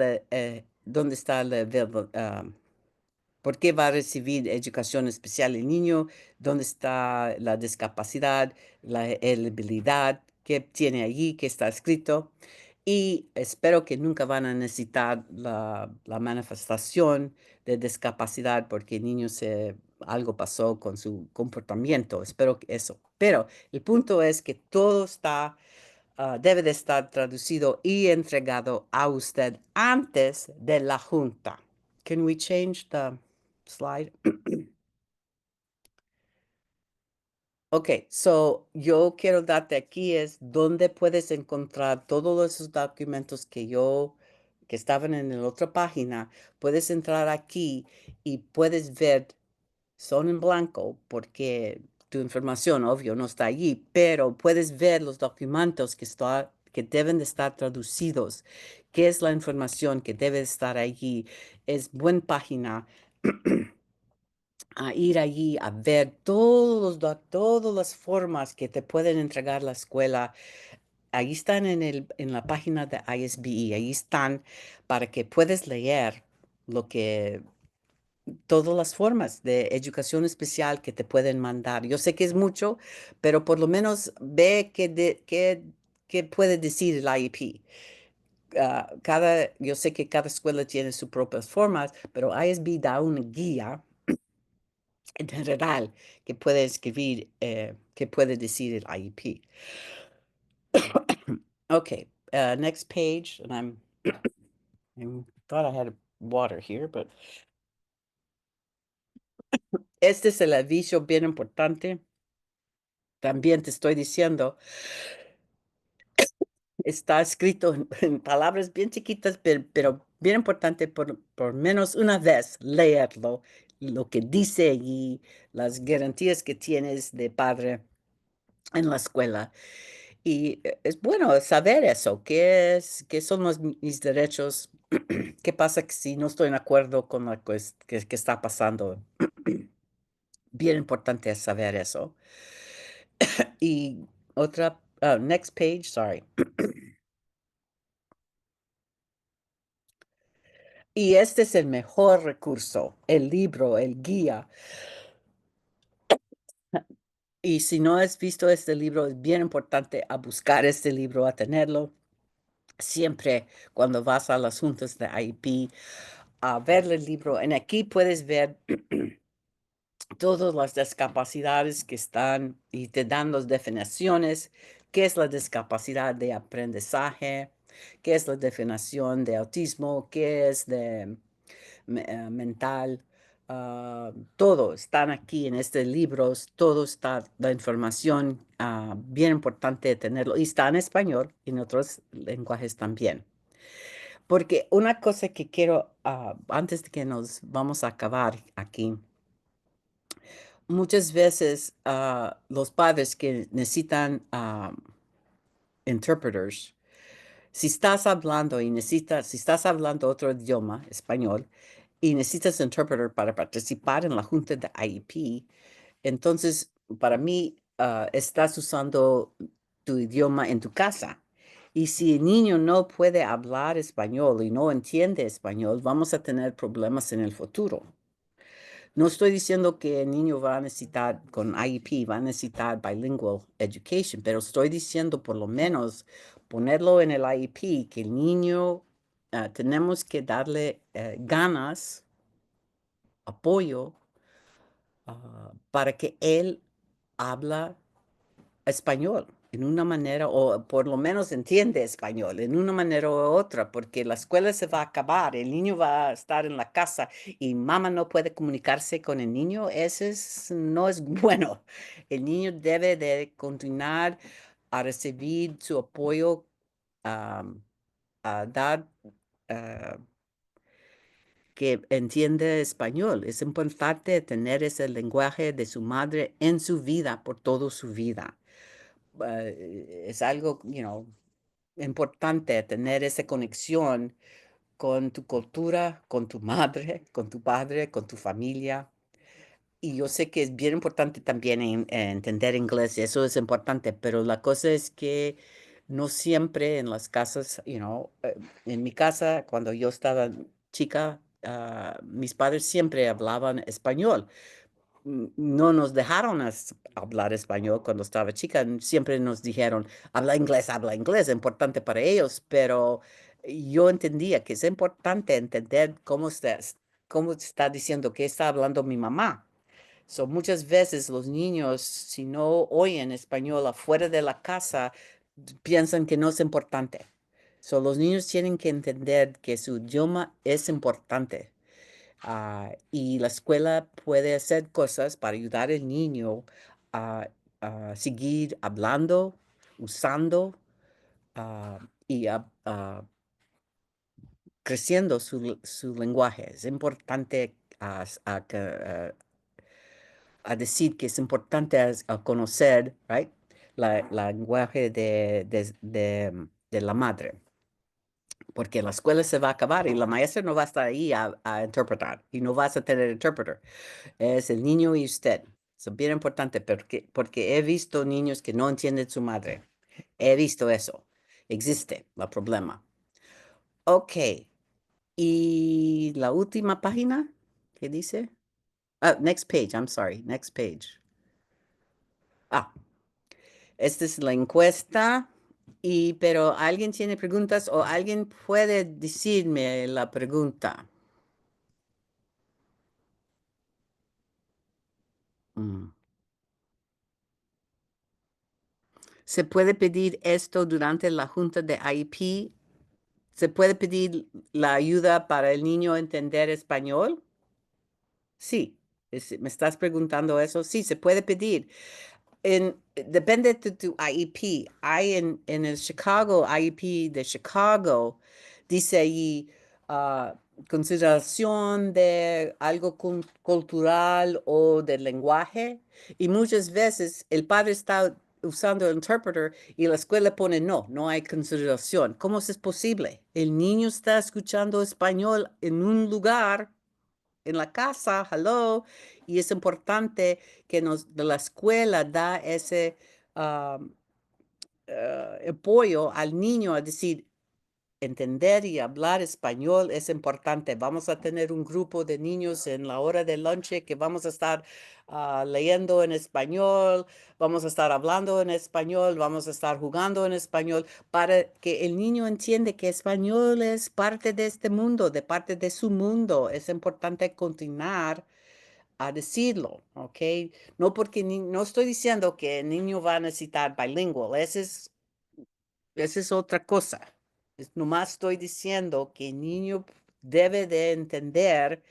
por qué va a recibir educación especial el niño, dónde está la discapacidad, la elegibilidad, qué tiene allí, qué está escrito. Y espero que nunca van a necesitar la manifestación de discapacidad porque el niño algo pasó con su comportamiento. Espero que eso. Pero el punto es que todo debe de estar traducido y entregado a usted antes de la junta. Can we change the slide? Ok, so yo quiero darte aquí es donde puedes encontrar todos esos documentos que estaban en la otra página. Puedes entrar aquí y puedes ver, son en blanco porque tu información, obvio, no está allí, pero puedes ver los documentos que deben de estar traducidos. ¿Qué es la información que debe estar allí? Es buena página a ir allí a ver todas las formas que te pueden entregar la escuela. Ahí están en la página de ISBE, ahí están para que puedas leer lo que, todas las formas de educación especial que te pueden mandar. Yo sé que es mucho, pero por lo menos ve qué puede decir el IEP. Yo sé que cada escuela tiene sus propias formas, pero ISB da una guía en general que puede escribir, que puede decir el IEP. Okay, next page, and I thought I had water here, but este es el aviso bien importante. También te estoy diciendo, está escrito en palabras bien chiquitas, pero bien importante por menos una vez leerlo, lo que dice allí, las garantías que tienes de padre en la escuela. Y es bueno saber eso, qué son mis derechos, qué pasa si no estoy de acuerdo con lo que está pasando. Bien importante es saber eso. Y next page, sorry. Y este es el mejor recurso, el libro, el guía. Y si no has visto este libro, es bien importante a buscar este libro, a tenerlo siempre cuando vas a las juntas de IEP, a ver el libro. En aquí puedes ver todas las discapacidades que están y te dan las definiciones, qué es la discapacidad de aprendizaje, qué es la definición de autismo, qué es de mental. Todo están aquí en este libro, todo está, la información, bien importante tenerlo, y está en español y en otros lenguajes también. Porque una cosa que quiero, antes de que nos vamos a acabar aquí, muchas veces los padres que necesitan interpreters, si estás hablando otro idioma, español, y necesitas interpreter para participar en la junta de IEP, entonces para mí estás usando tu idioma en tu casa. Y si el niño no puede hablar español y no entiende español, vamos a tener problemas en el futuro. No estoy diciendo que el niño va a necesitar, con IEP, va a necesitar bilingual education, pero estoy diciendo por lo menos ponerlo en el IEP, que el niño, tenemos que darle ganas, apoyo, para que él habla español en una manera, o por lo menos entiende español en una manera u otra, porque la escuela se va a acabar, el niño va a estar en la casa y mamá no puede comunicarse con el niño, no es bueno. El niño debe de continuar a recibir su apoyo, am, a dar, ah, que entiende español. Es importante tener ese lenguaje de su madre en su vida por toda su vida. Es algo, importante tener esa conexión con tu cultura, con tu madre, con tu padre, con tu familia. y yo sé que es bien importante también entender inglés, y eso es importante, pero la cosa es que no siempre en las casas, en mi casa, cuando yo estaba chica, mis padres siempre hablaban español. No nos dejaron hablar español cuando estaba chica, siempre nos dijeron, habla inglés, es importante para ellos, pero yo entendía que es importante entender cómo está diciendo, qué está hablando mi mamá. So, muchas veces los niños, si no oyen español afuera de la casa, piensan que no es importante. So, los niños tienen que entender que su idioma es importante. Y la escuela puede hacer cosas para ayudar al niño a seguir hablando, usando y creciendo su lenguaje. Es importante a decir que es importante a conocer, right, la lenguaje de la madre, porque la escuela se va a acabar y la maestra no va a estar ahí a interpretar y no vas a tener interpreter. Es el niño y usted. Es bien importante porque he visto niños que no entienden su madre. He visto eso. Existe el problema. Ok. Y la última página, ¿qué dice? Next page, I'm sorry. Next page. Ah, esta es la encuesta. Pero ¿alguien tiene preguntas o alguien puede decirme la pregunta? Mm. ¿Se puede pedir esto durante la junta de IEP? ¿Se puede pedir la ayuda para el niño entender español? Sí. ¿Me estás preguntando eso? Sí, se puede pedir. Depende de tu IEP. Hay en el Chicago, IEP de Chicago, dice ahí consideración de algo cultural o del lenguaje. Y muchas veces el padre está usando el interpreter y la escuela pone no hay consideración. ¿Cómo es posible? El niño está escuchando español en un lugar en la casa, hello, y es importante que de la escuela da ese um, apoyo al niño a decir, entender y hablar español es importante. Vamos a tener un grupo de niños en la hora de lunch que vamos a estar leyendo en español, vamos a estar hablando en español, vamos a estar jugando en español, para que el niño entienda que español es parte de este mundo, de parte de su mundo. Es importante continuar a decirlo, ¿ok? No porque no estoy diciendo que el niño va a necesitar bilingüe, esa es otra cosa. Nomás estoy diciendo que el niño debe de entender,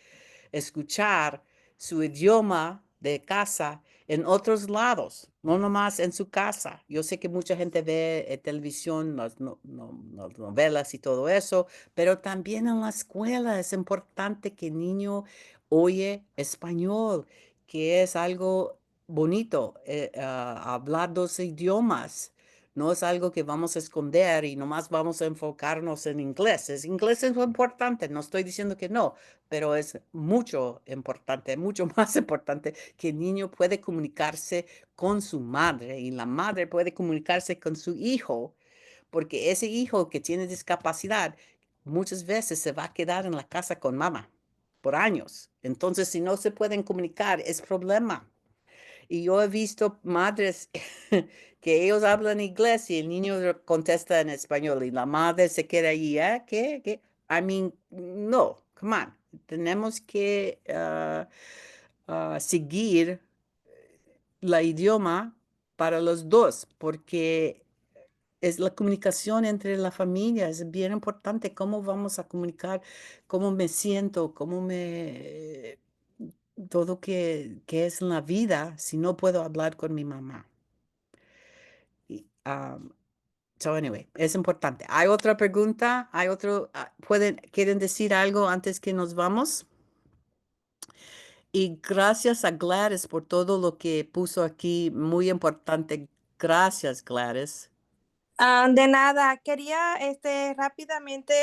escuchar su idioma de casa en otros lados, no nomás en su casa. Yo sé que mucha gente ve televisión, las novelas y todo eso, pero también en la escuela es importante que el niño oye español, que es algo bonito, hablar dos idiomas. No es algo que vamos a esconder y nomás vamos a enfocarnos en inglés. Inglés es importante, no estoy diciendo que no, pero es mucho importante, mucho más importante que el niño puede comunicarse con su madre y la madre puede comunicarse con su hijo, porque ese hijo que tiene discapacidad muchas veces se va a quedar en la casa con mamá por años. Entonces, si no se pueden comunicar, es problema. Y yo he visto madres que ellos hablan inglés y el niño contesta en español y la madre se queda ahí, ¿eh? ¿Qué? ¿Qué? I mean, no, come on. Tenemos que seguir la idioma para los dos, porque es la comunicación entre la familia, es bien importante cómo vamos a comunicar, cómo me siento, todo que es en la vida si no puedo hablar con mi mamá. Y, so anyway, es importante. ¿Hay otra pregunta? ¿Hay otro? ¿Quieren decir algo antes que nos vamos? Y gracias a Gladys por todo lo que puso aquí, muy importante. Gracias, Gladys. De nada, quería rápidamente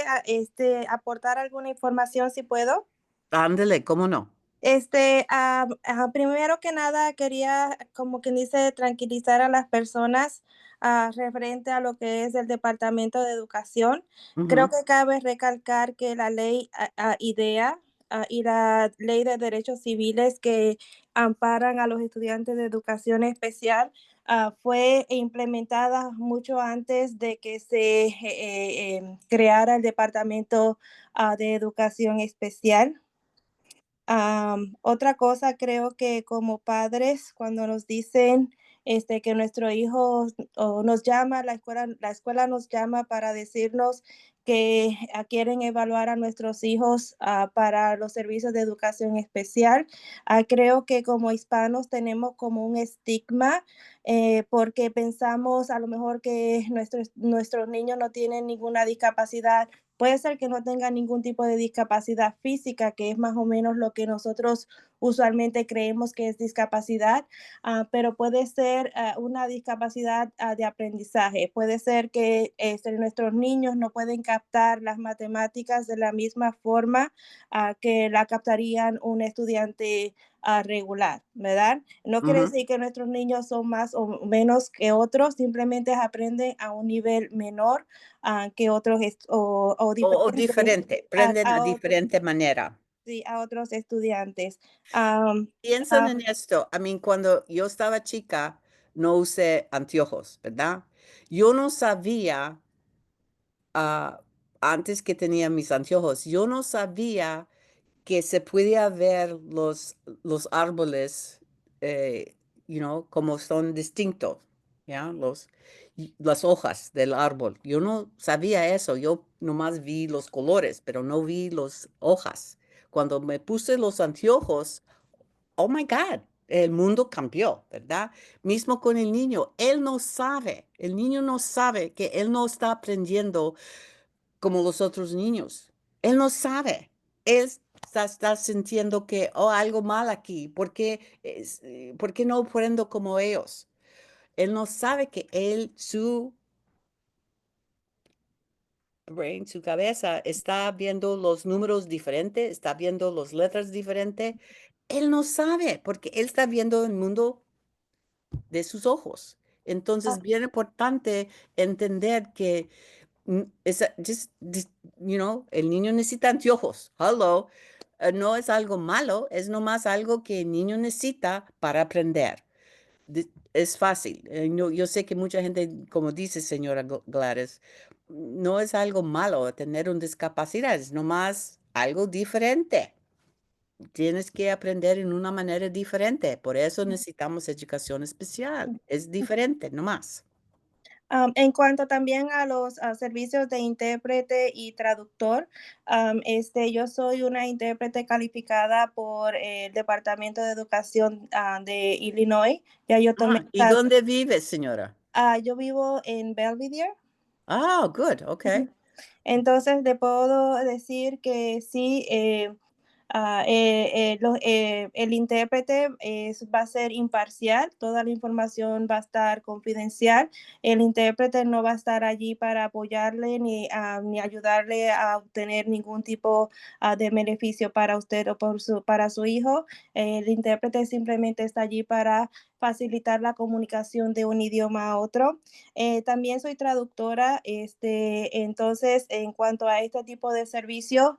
aportar alguna información si puedo. Ándele, ¿cómo no? Primero que nada, quería, como quien dice, tranquilizar a las personas referente a lo que es el Departamento de Educación. Creo Ujú, que cabe recalcar que la ley IDEA y la ley de derechos civiles que amparan a los estudiantes de educación especial fue implementada mucho antes de que se creara el Departamento de Educación Especial. Otra cosa, creo que como padres, cuando nos dicen que nuestro hijo o nos llama, la escuela nos llama para decirnos que quieren evaluar a nuestros hijos para los servicios de educación especial. Creo que como hispanos tenemos como un estigma porque pensamos a lo mejor que nuestros niños no tienen ninguna discapacidad. Puede ser que no tenga ningún tipo de discapacidad física, que es más o menos lo que nosotros usualmente creemos que es discapacidad, pero puede ser una discapacidad de aprendizaje. Puede ser que nuestros niños no pueden captar las matemáticas de la misma forma que la captarían un estudiante regular, ¿verdad? No quiere ujú. decir que nuestros niños son más o menos que otros, simplemente aprenden a un nivel menor que otros o O diferentes diferente, prenden a a otros, diferente manera. sí, a otros estudiantes. Am, Piensen ah, en esto. I mean, cuando yo estaba chica, no usé anteojos, ¿verdad? Yo no sabía, ah, antes que tenía mis anteojos, yo no sabía que se podía ver los árboles, eh, como son distintos, ¿ya? Las hojas del árbol. Yo no sabía eso, yo nomás vi los colores, pero no vi las hojas. Cuando me puse los anteojos, oh my God, el mundo cambió, ¿verdad? Mismo con el niño, él no sabe, el niño no sabe que él no está aprendiendo como los otros niños. Él no sabe. Él está sintiendo que, oh, algo mal aquí. ¿Por qué no aprendo como ellos? Él no sabe que su brain, su cabeza, está viendo los números diferentes, está viendo las letras diferentes. Él no sabe porque él está viendo el mundo de sus ojos. Entonces, bien importante entender que el niño necesita anteojos. Hello. No es algo malo, es nomás algo que el niño necesita para aprender. Es fácil. Yo sé que mucha gente, como dice señora Gladys, no es algo malo tener una discapacidad, es nomás algo diferente. Tienes que aprender en una manera diferente. Por eso necesitamos educación especial. Es diferente, nomás. En cuanto también a los servicios de intérprete y traductor, yo soy una intérprete calificada por el Departamento de Educación de Illinois. Ya yo tomé, ¿Y dónde vives, señora? yo vivo en Belvidere. Oh, good. Okay. Entonces, le puedo decir que sí, el intérprete va a ser imparcial, toda la información va a estar confidencial. El intérprete no va a estar allí para apoyarle ni ayudarle a obtener ningún tipo de beneficio para usted o para su hijo. El intérprete simplemente está allí para facilitar la comunicación de un idioma a otro. También soy traductora, entonces en cuanto a este tipo de servicio,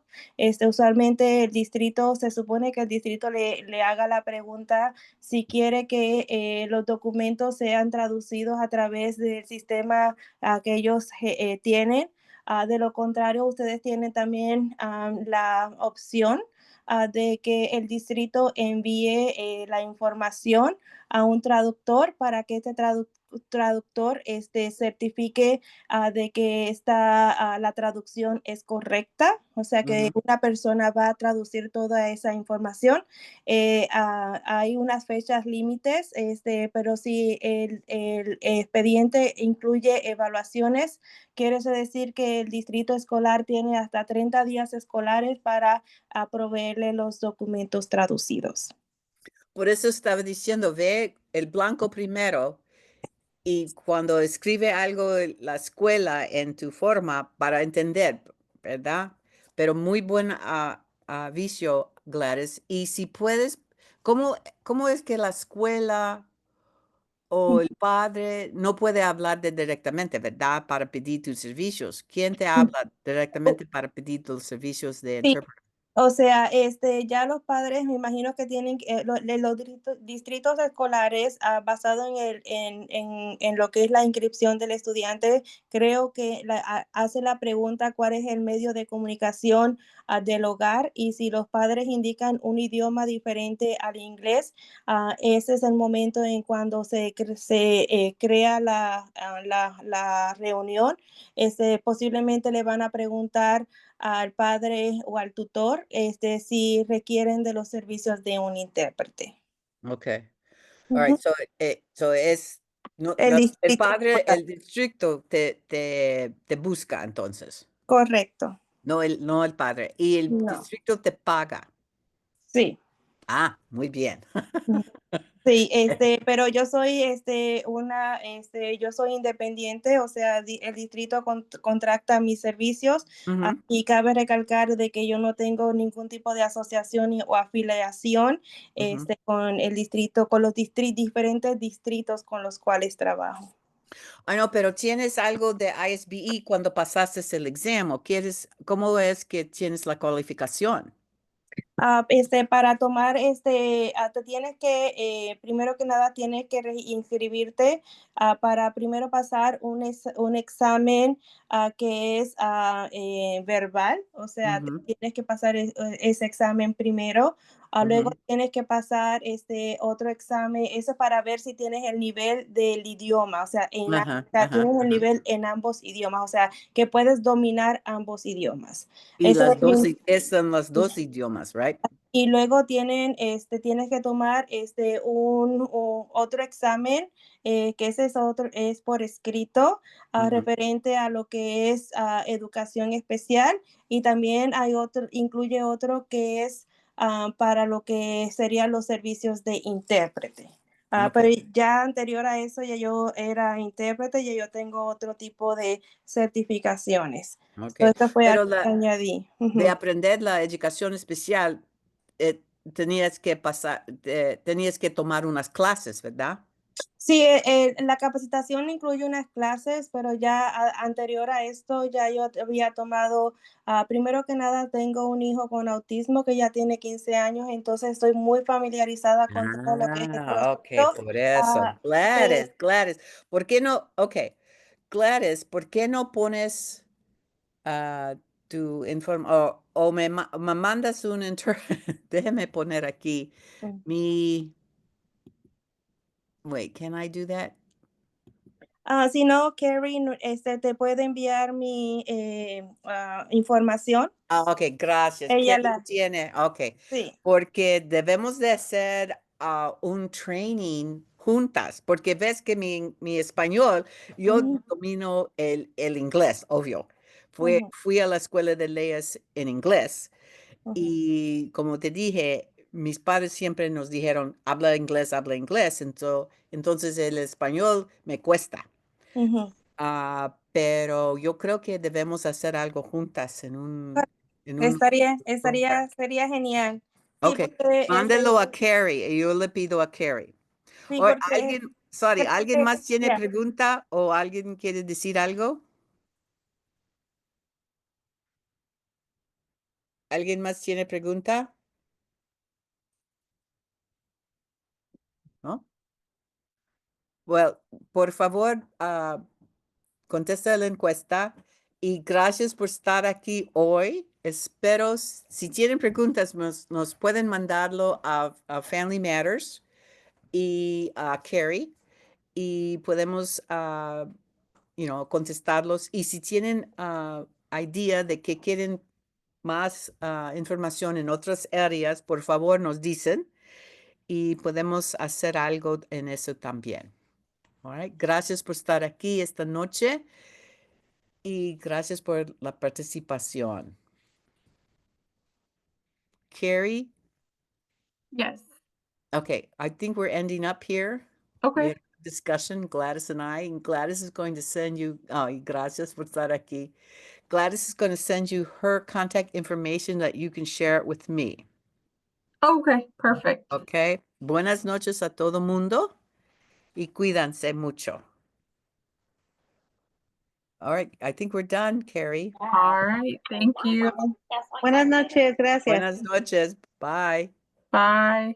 usualmente el distrito, se supone que el distrito le haga la pregunta si quiere que los documentos sean traducidos a través del sistema que ellos tienen. De lo contrario, ustedes tienen también la opción de que el distrito envíe la información a un traductor para que este traductor certifique de que la traducción es correcta, o sea que Ujú. una persona va a traducir toda esa información. Hay unas fechas límites, pero si el expediente incluye evaluaciones, quiere decir que el distrito escolar tiene hasta 30 días escolares para proveerle los documentos traducidos. Por eso estaba diciendo, ve el blanco primero y cuando escribe algo la escuela en tu forma para entender, ¿verdad? Pero muy buen aviso, Gladys. Y si puedes, ¿cómo es que la escuela o el padre no puede hablar directamente, ¿verdad? Para pedir tus servicios. ¿Quién te habla directamente para pedir tus servicios de Sí, intérprete? o sea, ya los padres me imagino que tienen los distritos escolares, basado en lo que es la inscripción del estudiante, creo que hace la pregunta cuál es el medio de comunicación del hogar, y si los padres indican un idioma diferente al inglés, ese es el momento en cuando se crea la reunión. Posiblemente le van a preguntar al padre o al tutor, si requieren de los servicios de un intérprete. Okay. All right. Ujú. So es, no, El el distrito padre, escolar, el distrito te busca entonces, correcto. no el padre. Y el No, distrito te paga. sí. Ah, muy bien. Sí, pero yo soy, yo soy independiente, o sea, el distrito contrata mis servicios, Ujú, y cabe recalcar de que yo no tengo ningún tipo de asociación o afiliación, ujú. con el distrito, con los diferentes distritos con los cuales trabajo. Ah, no, pero tienes algo de ISBE cuando pasaste el examen. ¿Cómo es que tienes la cualificación? Para tomar, te tienes que, primero que nada, tienes que inscribirte, para primero pasar un examen, que es verbal, o sea, Ujú, tienes que pasar ese examen primero. Luego ujú. tienes que pasar otro examen, eso para ver si tienes el nivel del idioma, o sea, Ajá, o sea, ajá, tienes el ajá. nivel en ambos idiomas, o sea, que puedes dominar ambos idiomas. Y Eso las dos, es. son los dos idiomas, right? Y luego tienes que tomar otro examen, que ese es otro, es por escrito, Ujú. referente a lo que es educación especial. Y también incluye otro que es para lo que serían los servicios de intérprete. Pero Okay, ya anterior a eso, ya yo era intérprete, ya yo tengo otro tipo de certificaciones. okay. Entonces, fue algo Pero que añadí. de Ujú. aprender la educación especial, tenías que tomar unas clases, ¿verdad? Sí, la capacitación incluye unas clases, pero ya anterior a esto ya yo había tomado, primero que nada tengo un hijo con autismo que ya tiene 15 años, entonces estoy muy familiarizada con todo lo que es el Ah, ok, proceso. por eso. ah, de- Gladys, ¿por qué no? Ok, Gladys, ¿por qué no pones tu informe o me mandas un déjeme poner aquí mi, wait, can I do that? Si no, Carrie, te puede enviar mi información. Ah, ok, gracias. Ella ¿Quién lo la, tiene? Ok, sí. porque debemos de hacer un training juntas, porque ves que mi español, yo Ujú, domino el inglés, obvio. ujú, Fui a la escuela de leyes en inglés ujú, y como te dije, mis padres siempre nos dijeron, habla inglés, entonces el español me cuesta. ujú. Pero yo creo que debemos hacer algo juntas en un Sería genial. Sí, Ok, porque mándelo a Carrie y yo le pido a Carrie. sí, O porque creo ¿alguien que, más tiene ya. pregunta o alguien quiere decir algo? ¿Alguien más tiene pregunta? ¿No? Well, por favor, contesta la encuesta y gracias por estar aquí hoy. Espero, si tienen preguntas, nos pueden mandarlo a Family Matters y a Carrie y podemos contestarlos. Y si tienen idea de que quieren más información en otras áreas, por favor nos dicen y podemos hacer algo en eso también. All right. Gracias por estar aquí esta noche y gracias por la participación. Carrie, Yes. okay, I think we're ending up here. We Okay. had a discussion, Gladys and I, and Gladys is going to send you, y gracias por estar aquí. Gladys is going to send you her contact information that you can share it with me. Okay, perfect. Ok. Buenas noches a todo mundo y cuídense mucho. All right, I think we're done, Carrie. All right. Thank you. Buenas noches, gracias. Buenas noches. Bye. Bye.